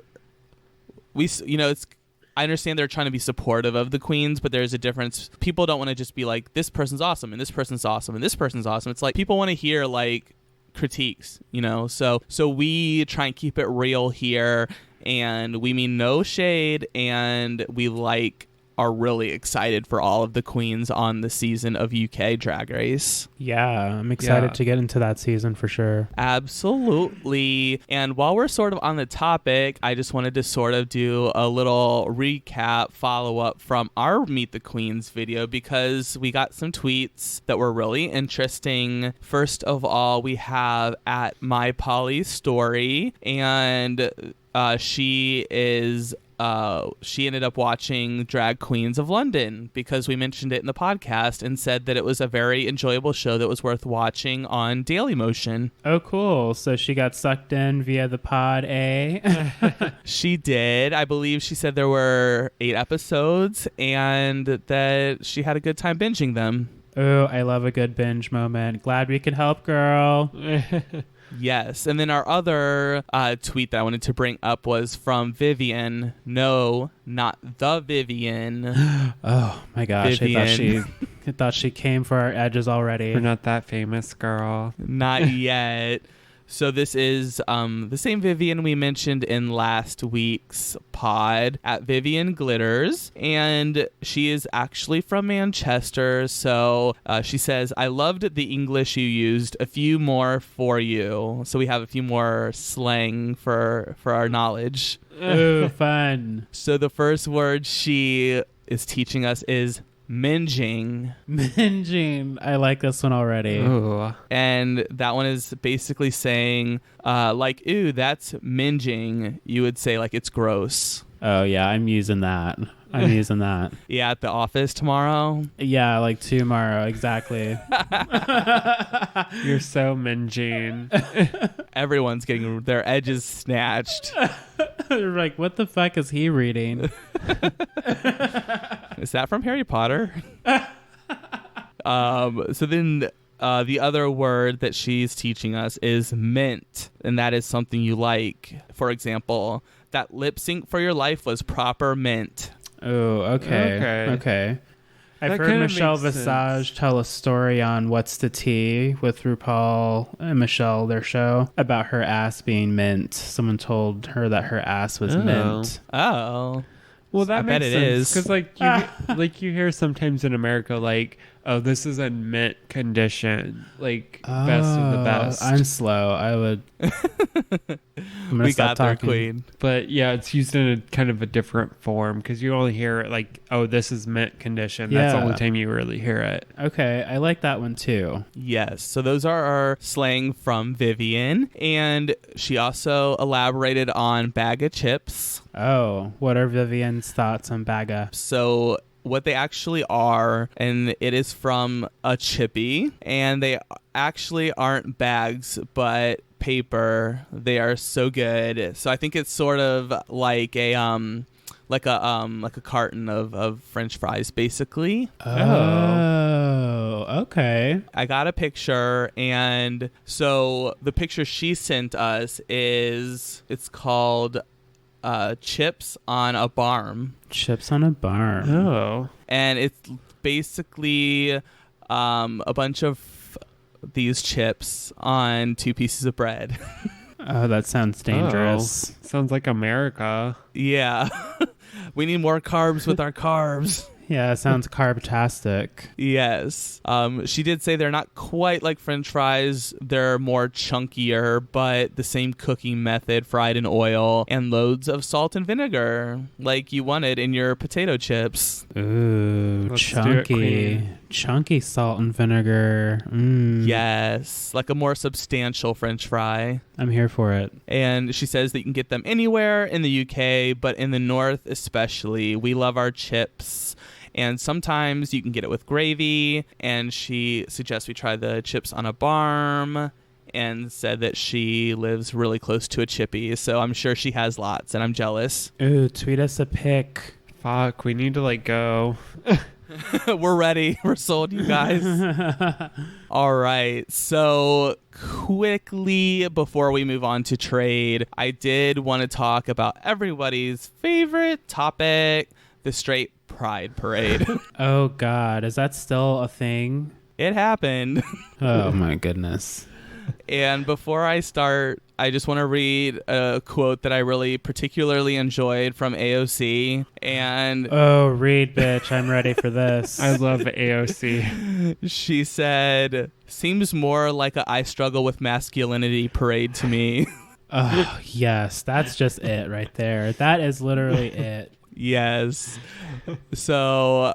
it's, I understand they're trying to be supportive of the queens, but there's a difference. People don't want to just be like, this person's awesome and this person's awesome and this person's awesome. It's like people want to hear like critiques, you know? So we try and keep it real here, and we mean no shade, and we are really excited for all of the queens on the season of UK Drag Race.
Yeah, I'm excited to get into that season for sure.
Absolutely. And while we're sort of on the topic, I just wanted to sort of do a little recap follow-up from our Meet the Queens video, because we got some tweets that were really interesting. First of all, we have at My Polly Story, and she ended up watching Drag Queens of London because we mentioned it in the podcast, and said that it was a very enjoyable show that was worth watching on Dailymotion.
Oh, cool. So she got sucked in via the pod, eh?
She did. I believe she said there were 8 episodes and that she had a good time binging them.
Oh, I love a good binge moment. Glad we could help, girl.
Yes. And then our other tweet that I wanted to bring up was from Vivian. No, not the Vivian.
Oh my gosh.
Vivian.
I thought she came for our edges already.
We're not that famous, girl.
Not yet. So this is the same Vivian we mentioned in last week's pod, at Vivian Glitters, and she is actually from Manchester. So she says, I loved the English you used. A few more for you. So we have a few more slang for our knowledge.
Ooh, fun.
So the first word she is teaching us is minging.
Minging. I like this one already.
Ooh.
And that one is basically saying, like, ooh, that's minging. You would say, like, it's gross.
Oh, yeah, I'm using that. Using that.
Yeah, at the office tomorrow.
Yeah, like tomorrow, exactly.
You're so minging.
Everyone's getting their edges snatched.
They're like, what the fuck is he reading?
Is that from Harry Potter? So then the other word that she's teaching us is mint, and that is something you like. For example, that lip sync for your life was proper mint.
Oh, okay. I've heard Michelle Visage tell a story on What's the Tea with RuPaul and Michelle, their show, about her ass being mint. Someone told her that her ass was mint.
Oh.
Well, that
I
makes
bet it
sense
is.
because like you hear sometimes in America like, oh, this is in mint condition, like best of the best.
I'm slow. I would. I'm gonna
We
stop
got there,
talking.
Queen.
But yeah, it's used in a kind of a different form because you only hear it like, oh, this is mint condition. That's the
Yeah.
only time you really hear it.
Okay, I like that one too.
Yes. So those are our slang from Vivian. And she also elaborated on bag of chips.
Oh, what are Vivian's thoughts on Baga?
So what they actually are, and it is from a chippy, and they actually aren't bags, but paper. They are so good. So I think it's sort of like a carton of French fries, basically.
Oh, okay.
I got a picture, and so the picture she sent us it's called chips on a barm,
Chips on a barn.
Oh,
and it's basically a bunch of these chips on 2 pieces of bread.
Oh, that sounds dangerous.
sounds like America.
Yeah. We need more carbs with our carbs.
Yeah, it sounds carbtastic.
Yes. She did say they're not quite like French fries. They're more chunkier, but the same cooking method, fried in oil, and loads of salt and vinegar, like you wanted in your potato chips.
Ooh,
Let's do it,
chunky.
Queen.
Chunky salt and vinegar.
Yes. Like a more substantial French fry.
I'm here for it.
And she says that you can get them anywhere in the UK, but in the North especially. We love our chips. And sometimes you can get it with gravy. And she suggests we try the chips on a barm, and said that she lives really close to a chippy. So I'm sure she has lots, and I'm jealous.
Ooh, tweet us a pic.
Fuck, we need to like go.
We're ready. We're sold, you guys. All right. So quickly, before we move on to trade, I did want to talk about everybody's favorite topic, the Straight Pride Parade.
Oh, God. Is that still a thing?
It happened.
Oh, my goodness.
And before I start, I just want to read a quote that I really particularly enjoyed from AOC. And
Oh, read, bitch. I'm ready for this.
I love AOC.
she said, "Seems more like a I struggle with masculinity parade to me."
Oh, yes. That's just it right there. That is literally it.
Yes. So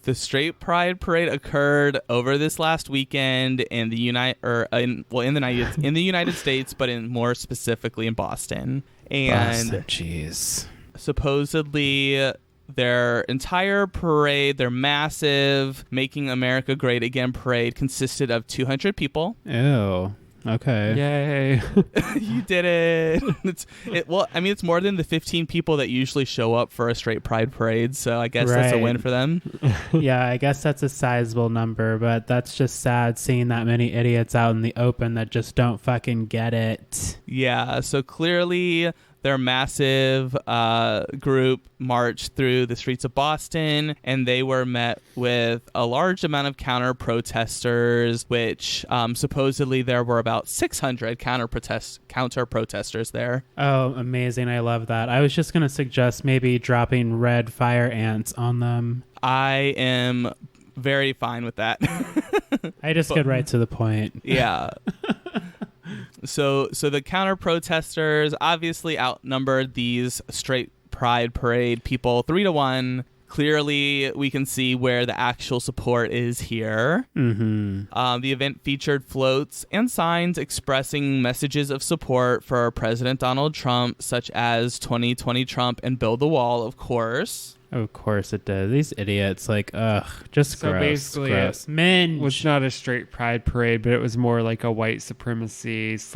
the Straight Pride Parade occurred over this last weekend in the in the United States, but more specifically in Boston. And
Boston, jeez.
supposedly their entire parade, their massive Making America Great Again parade, consisted of 200 people.
Ew. Okay.
Yay.
You did it. It's more than the 15 people that usually show up for a straight pride parade, so I guess that's a
Right.
win for them.
Yeah, I guess that's a sizable number, but that's just sad seeing that many idiots out in the open that just don't fucking get it.
Yeah, so clearly their massive group marched through the streets of Boston, and they were met with a large amount of counter-protesters, which supposedly there were about 600 counter-protesters there.
Oh, amazing. I love that. I was just going to suggest maybe dropping red fire ants on them.
I am very fine with that.
I just get right to the point.
Yeah. So the counter protesters obviously outnumbered these straight pride parade people 3-1. Clearly, we can see where the actual support is here.
Mm-hmm.
The event featured floats and signs expressing messages of support for President Donald Trump, such as 2020 Trump and Build the Wall, of course.
Of course it did. These idiots, like, ugh, just
So
gross.
basically
gross. Men.
It was not a straight pride parade, but it was more like a white supremacy /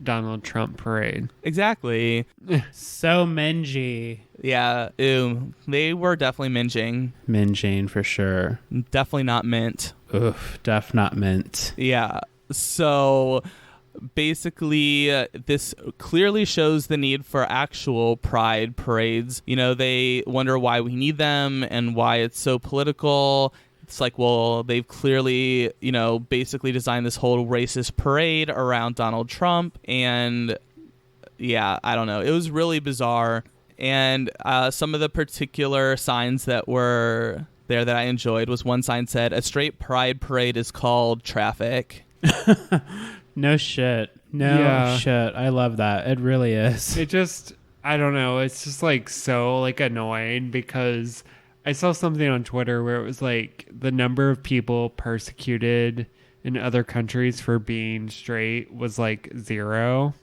Donald Trump parade.
Exactly.
So mengy.
Yeah. Ew. They were definitely minging.
Minging for sure.
Definitely not mint.
Oof, def not mint.
Yeah. So basically, this clearly shows the need for actual pride parades. You know, they wonder why we need them and why it's so political. It's like, well, they've clearly, basically designed this whole racist parade around Donald Trump. And yeah, I don't know. It was really bizarre. And some of the particular signs that were there that I enjoyed was one sign said, "A straight pride parade is called traffic."
No shit. No shit. I love that. It really is.
It just, I don't know. It's just like so like annoying because I saw something on Twitter where it was like the number of people persecuted in other countries for being straight was like 0.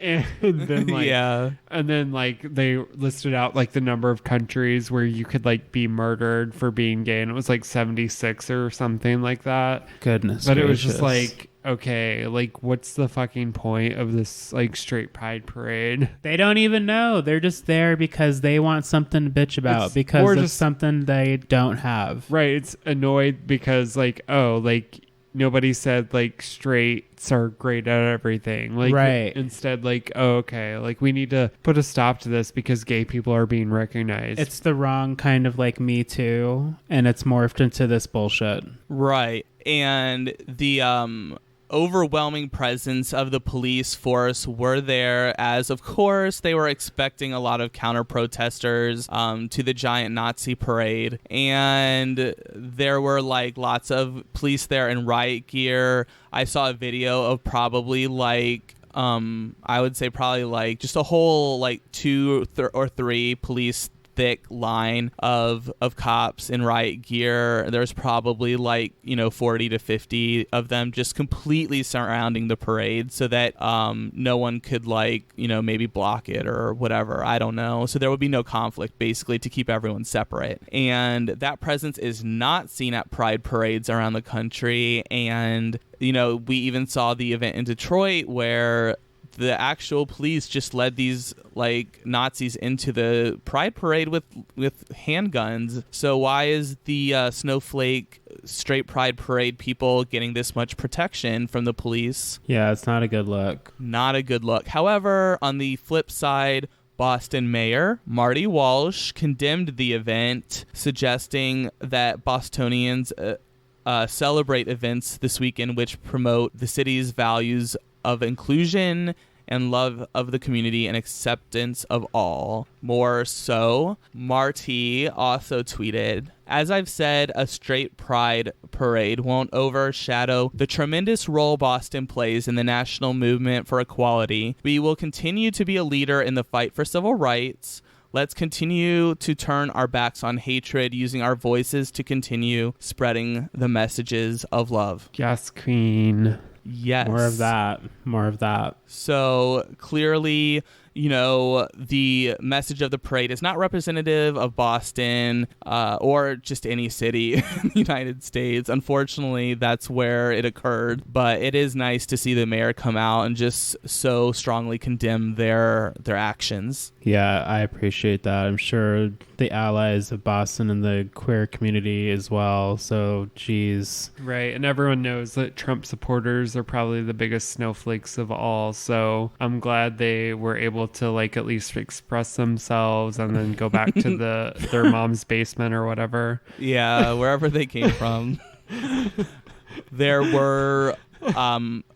And then like and then like they listed out like the number of countries where you could like be murdered for being gay, and it was like 76 or something like that.
Goodness
But
gracious.
it was just like, okay, like what's the fucking point of this like straight pride parade?
They don't even know. They're just there because they want something to bitch about because it's something they don't have.
Right. It's annoyed because like, oh, like nobody said like straights are great at everything. Like,
right.
Instead, like, oh, okay, like we need to put a stop to this because gay people are being recognized.
It's the wrong kind of like Me Too, and it's morphed into this bullshit.
Right. And the overwhelming presence of the police force were there, as of course they were expecting a lot of counter protesters to the giant Nazi parade, and there were like lots of police there in riot gear. I saw a video of probably like I would say probably like just a whole like 2 or 3 police thick line of cops in riot gear. There's probably like 40 to 50 of them just completely surrounding the parade so that no one could like maybe block it or whatever. I don't know. So there would be no conflict basically to keep everyone separate. And that presence is not seen at pride parades around the country. And we even saw the event in Detroit where the actual police just led these like Nazis into the pride parade with handguns. So why is the snowflake straight pride parade people getting this much protection from the police?
Yeah, it's not a good look.
Not a good look. However, on the flip side, Boston Mayor Marty Walsh condemned the event, suggesting that Bostonians celebrate events this weekend which promote the city's values of inclusion and love of the community and acceptance of all. More so, Marty also tweeted, "As I've said, a straight pride parade won't overshadow the tremendous role Boston plays in the national movement for equality. We will continue to be a leader in the fight for civil rights. Let's continue to turn our backs on hatred, using our voices to continue spreading the messages of love."
Yes, queen.
Yes.
More of that. More of that.
So clearly, the message of the parade is not representative of Boston or just any city in the United States. Unfortunately, that's where it occurred. But it is nice to see the mayor come out and just so strongly condemn their actions.
Yeah, I appreciate that. I'm sure the allies of Boston and the queer community as well. So, geez.
Right. And everyone knows that Trump supporters are probably the biggest snowflakes of all. So I'm glad they were able to like at least express themselves and then go back to their mom's basement or whatever.
Yeah, wherever they came from. There were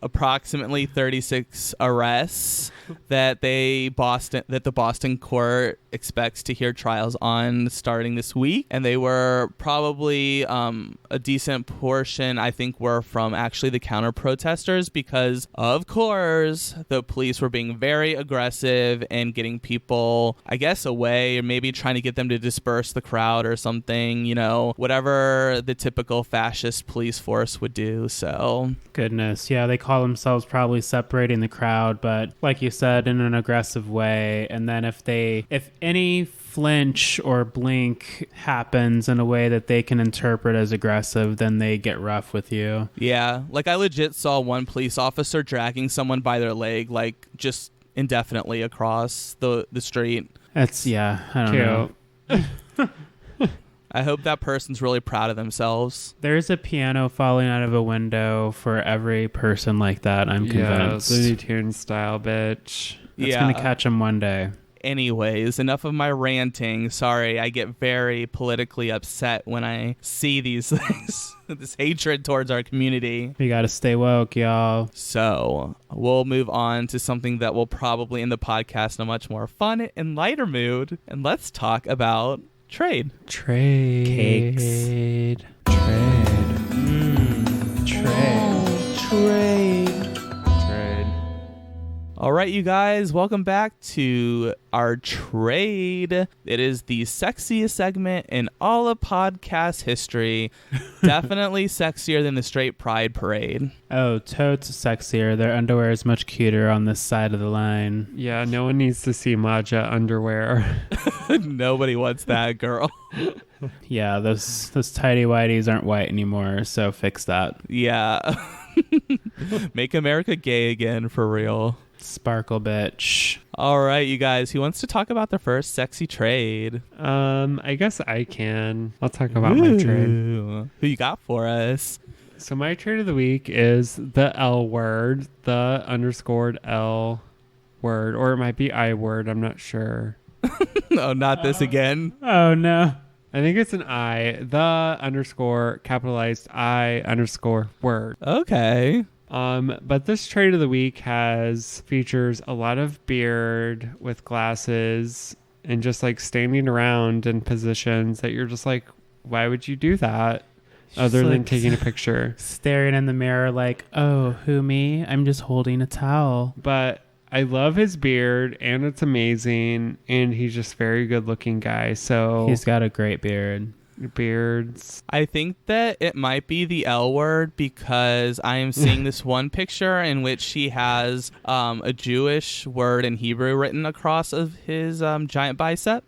approximately 36 arrests that the Boston court expects to hear trials on starting this week, and they were probably a decent portion, I think, were from actually the counter protesters, because of course the police were being very aggressive and getting people, I guess, away, or maybe trying to get them to disperse the crowd or something, whatever the typical fascist police force would do. So
goodness, yeah, they call themselves probably separating the crowd, but like you said, in an aggressive way. And then if any flinch or blink happens in a way that they can interpret as aggressive, then they get rough with you.
Yeah, like I legit saw one police officer dragging someone by their leg, like just indefinitely across the street.
That's, yeah, I don't know.
I hope that person's really proud of themselves.
There's a piano falling out of a window for every person like that, I'm convinced.
Yeah, Looney Tunes style, bitch.
It's going to catch them one day.
Anyways, enough of my ranting. Sorry, I get very politically upset when I see these things. This hatred towards our community.
We gotta stay woke, y'all.
So we'll move on to something that will probably end the podcast in a much more fun and lighter mood. And let's talk about trade.
Trade.
Cakes.
Trade.
All right, you guys, welcome back to our trade. It is the sexiest segment in all of podcast history. Definitely sexier than the straight pride parade.
Oh, totes sexier. Their underwear is much cuter on this side of the line.
Yeah, no one needs to see Maja underwear.
Nobody wants that, girl.
Yeah, those tidy whities aren't white anymore, so fix that.
Yeah. Make America gay again, for real.
Sparkle, bitch.
All right, you guys. Who wants to talk about the first sexy trade?
I guess I can. I'll talk about my trade.
Who you got for us?
So my trade of the week is the L word, the _ L word, or it might be I word. I'm not sure.
Oh, not this again.
Oh, no.
I think it's an I, the _ capitalized I _ word.
Okay.
But this trade of the week features a lot of beard with glasses and just like standing around in positions that you're just like, why would you do that? Other than
like
taking a picture.
Staring in the mirror like, oh, who, me? I'm just holding a towel.
But I love his beard and it's amazing. And he's just very good looking guy. So
He's got a great beard.
Beards.
I think that it might be the L word because I am seeing this one picture in which he has a Jewish word in Hebrew written across of his giant bicep.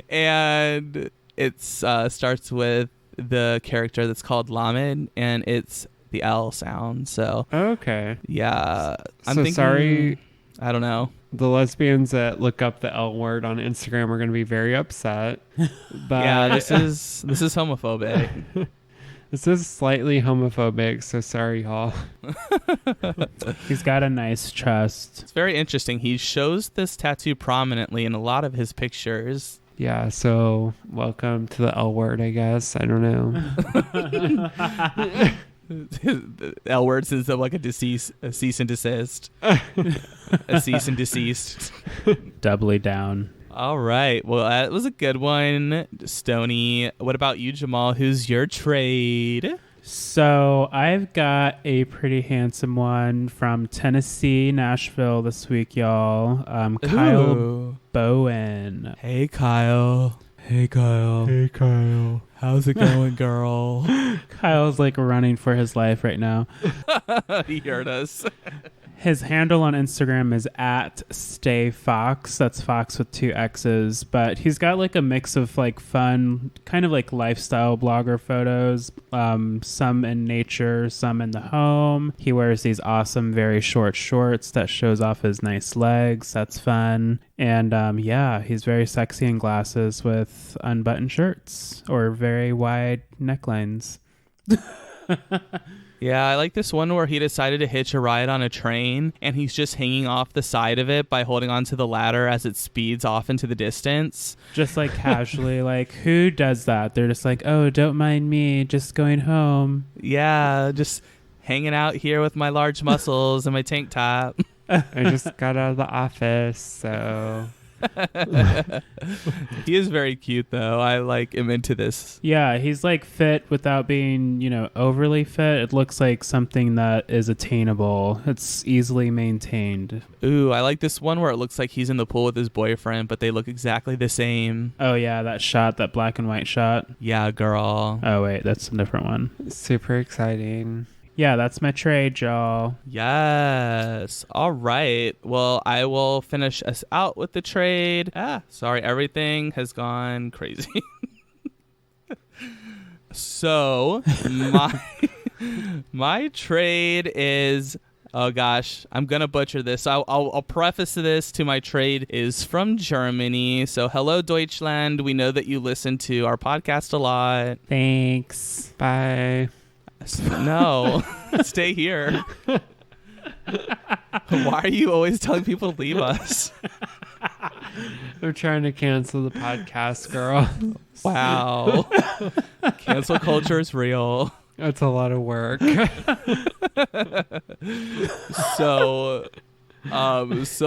And it starts with the character that's called Lamed, and it's the L sound. So,
Okay.
yeah. I'm
So
thinking,
sorry.
I don't know.
The lesbians that look up the L word on Instagram are going to be very upset. But
Yeah, this is homophobic.
this is slightly homophobic, so sorry, y'all.
He's got a nice chest.
It's very interesting. He shows this tattoo prominently in a lot of his pictures.
Yeah, so welcome to the L word, I guess. I don't know.
L word since of like a cease and desist. A cease and desist.
Doubly down.
All right. Well, that was a good one, Stony. What about you, Jamal? Who's your trade?
So I've got a pretty handsome one from Tennessee, Nashville this week, y'all. Kyle
Ooh.
Bowen.
Hey, Kyle. Hey, Kyle.
Hey, Kyle.
How's it going, girl?
Kyle's like running for his life right now.
He heard us.
His handle on Instagram is @StayFox. That's Fox with 2 X's. But he's got like a mix of like fun, kind of like lifestyle blogger photos. Some in nature, some in the home. He wears these awesome, very short shorts that shows off his nice legs. That's fun. And yeah, he's very sexy in glasses with unbuttoned shirts or very wide necklines.
Yeah, I like this one where he decided to hitch a ride on a train and he's just hanging off the side of it by holding onto the ladder as it speeds off into the distance.
Just like casually, like who does that? They're just like, oh, don't mind me, just going home.
Yeah, just hanging out here with my large muscles and my tank top.
I just got out of the office, so...
He is very cute, though. I like him into this.
Yeah, he's like fit without being, overly fit. It looks like something that is attainable. It's easily maintained.
Ooh, I like this one where it looks like he's in the pool with his boyfriend, but they look exactly the same.
Oh, yeah, that black and white shot.
Yeah, girl.
Oh, wait, that's a different one.
Super exciting.
Yeah, that's my trade, y'all.
Yes. All right. Well, I will finish us out with the trade. Sorry, everything has gone crazy. So, my trade is... Oh gosh, I'm gonna butcher this. I'll preface this to my trade is from Germany. So hello Deutschland. We know that you listen to our podcast a lot.
Thanks.
Bye.
No, stay here. Why are you always telling people to leave us?
They're trying to cancel the podcast, girl.
Wow. Cancel culture is real.
That's a lot of work.
So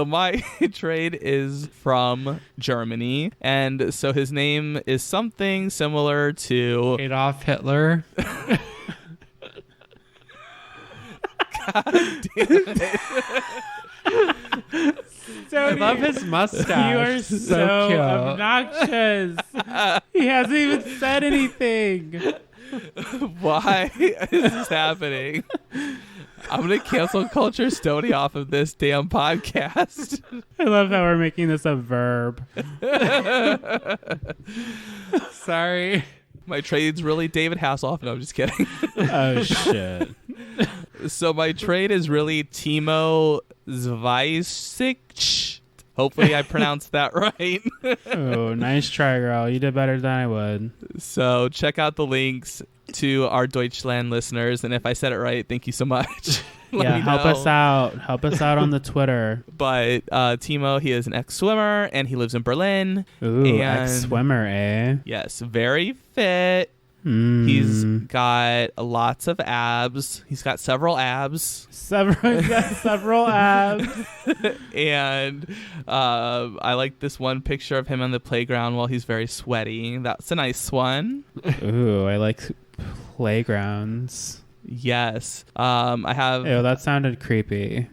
my trade is from Germany, and so his name is something similar to
Adolf Hitler. I love his mustache.
You are so
cute.
obnoxious. He hasn't even said anything.
Why is this happening? I'm gonna cancel culture Stony off of this damn podcast.
I love how we're making this a verb.
Sorry.
My trade's really David Hasselhoff. No, I'm just kidding.
Oh, shit.
So my trade is really Timo Zvajcic. Hopefully I pronounced that right.
Oh, nice try, girl. You did better than I would.
So check out the links to our Deutschland listeners, and if I said it right, thank you so much. Let me
help
know.
us out. Help us out on the Twitter.
But Timo, he is an ex-swimmer, and he lives in Berlin.
Ooh,
And-
ex-swimmer, eh?
Yes, very fit. He's got lots of abs. He's got several abs.
Several abs.
And I like this one picture of him on the playground while he's very sweaty. That's a nice one.
Ooh, I like playgrounds.
Yes. I have...
Ew, that sounded creepy.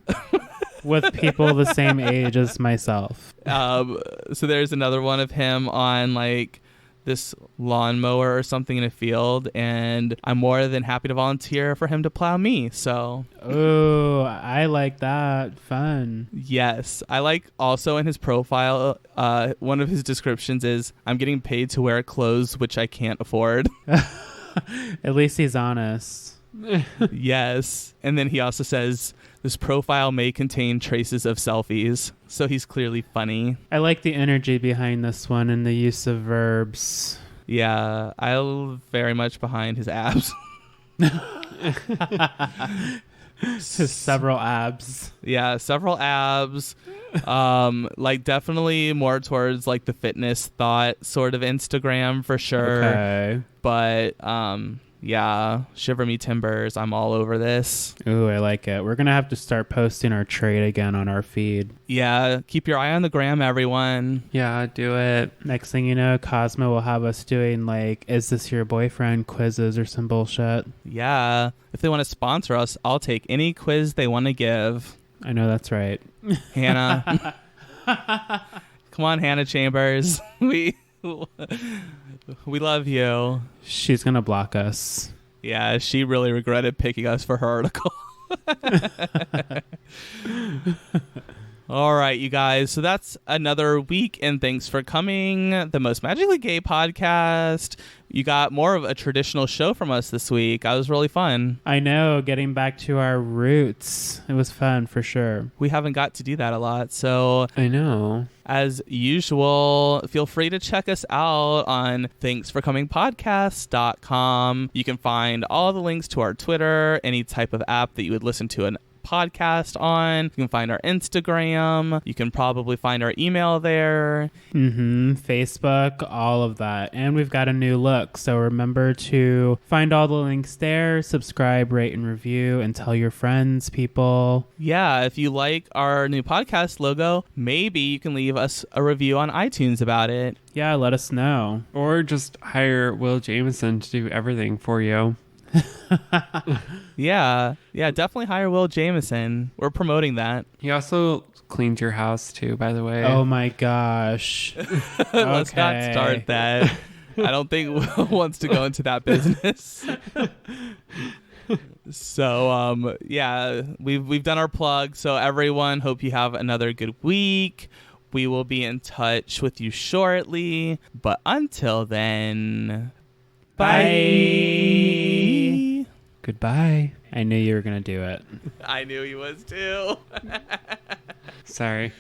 With people the same age as myself.
So there's another one of him on like this lawnmower or something in a field, and I'm more than happy to volunteer for him to plow me. So
Ooh, I like that. Fun.
yes, I like also in his profile, one of his descriptions is, I'm getting paid to wear clothes which I can't afford.
At least he's honest.
Yes. And then he also says, this profile may contain traces of selfies. So he's clearly funny.
I like the energy behind this one and the use of verbs.
Yeah, I'm very much behind his abs.
Several abs.
Yeah, several abs. Like definitely more towards like the fitness thought sort of Instagram for sure.
Okay.
But yeah, shiver me timbers. I'm all over this.
Ooh, I like it. We're going to have to start posting our trade again on our feed.
Yeah, keep your eye on the gram, everyone.
Yeah, do it.
Next thing you know, Cosmo will have us doing like, is this your boyfriend quizzes or some bullshit.
Yeah, if they want to sponsor us, I'll take any quiz they want to give.
I know that's right.
Hannah. Come on, Hannah Chambers. We love you.
She's going to block us.
Yeah, she really regretted picking us for her article. All right, you guys. So that's another week, and thanks for coming. The Most Magically Gay podcast. You got more of a traditional show from us this week. That was really fun.
I know, getting back to our roots. It was fun for sure.
We haven't got to do that a lot. So
I know.
as usual, feel free to check us out on thanksforcomingpodcast.com. You can find all the links to our Twitter, any type of app that you would listen to an podcast on. You can find our Instagram. You can probably find our email there.
Facebook, all of that. And we've got a new look. So remember to find all the links there, subscribe, rate, and review, and tell your friends, people.
Yeah, if you like our new podcast logo, maybe you can leave us a review on iTunes about it.
Yeah, let us know.
Or just hire Will Jameson to do everything for you.
Yeah, definitely hire Will Jameson. We're promoting that.
He also cleaned your house too, by the way.
Oh my gosh.
Let's not start that. I don't think Will wants to go into that business. So, yeah, we've done our plug. So everyone, hope you have another good week. We will be in touch with you shortly. But until then, bye.
Goodbye.
I knew you were going to do it.
I knew he was too.
Sorry.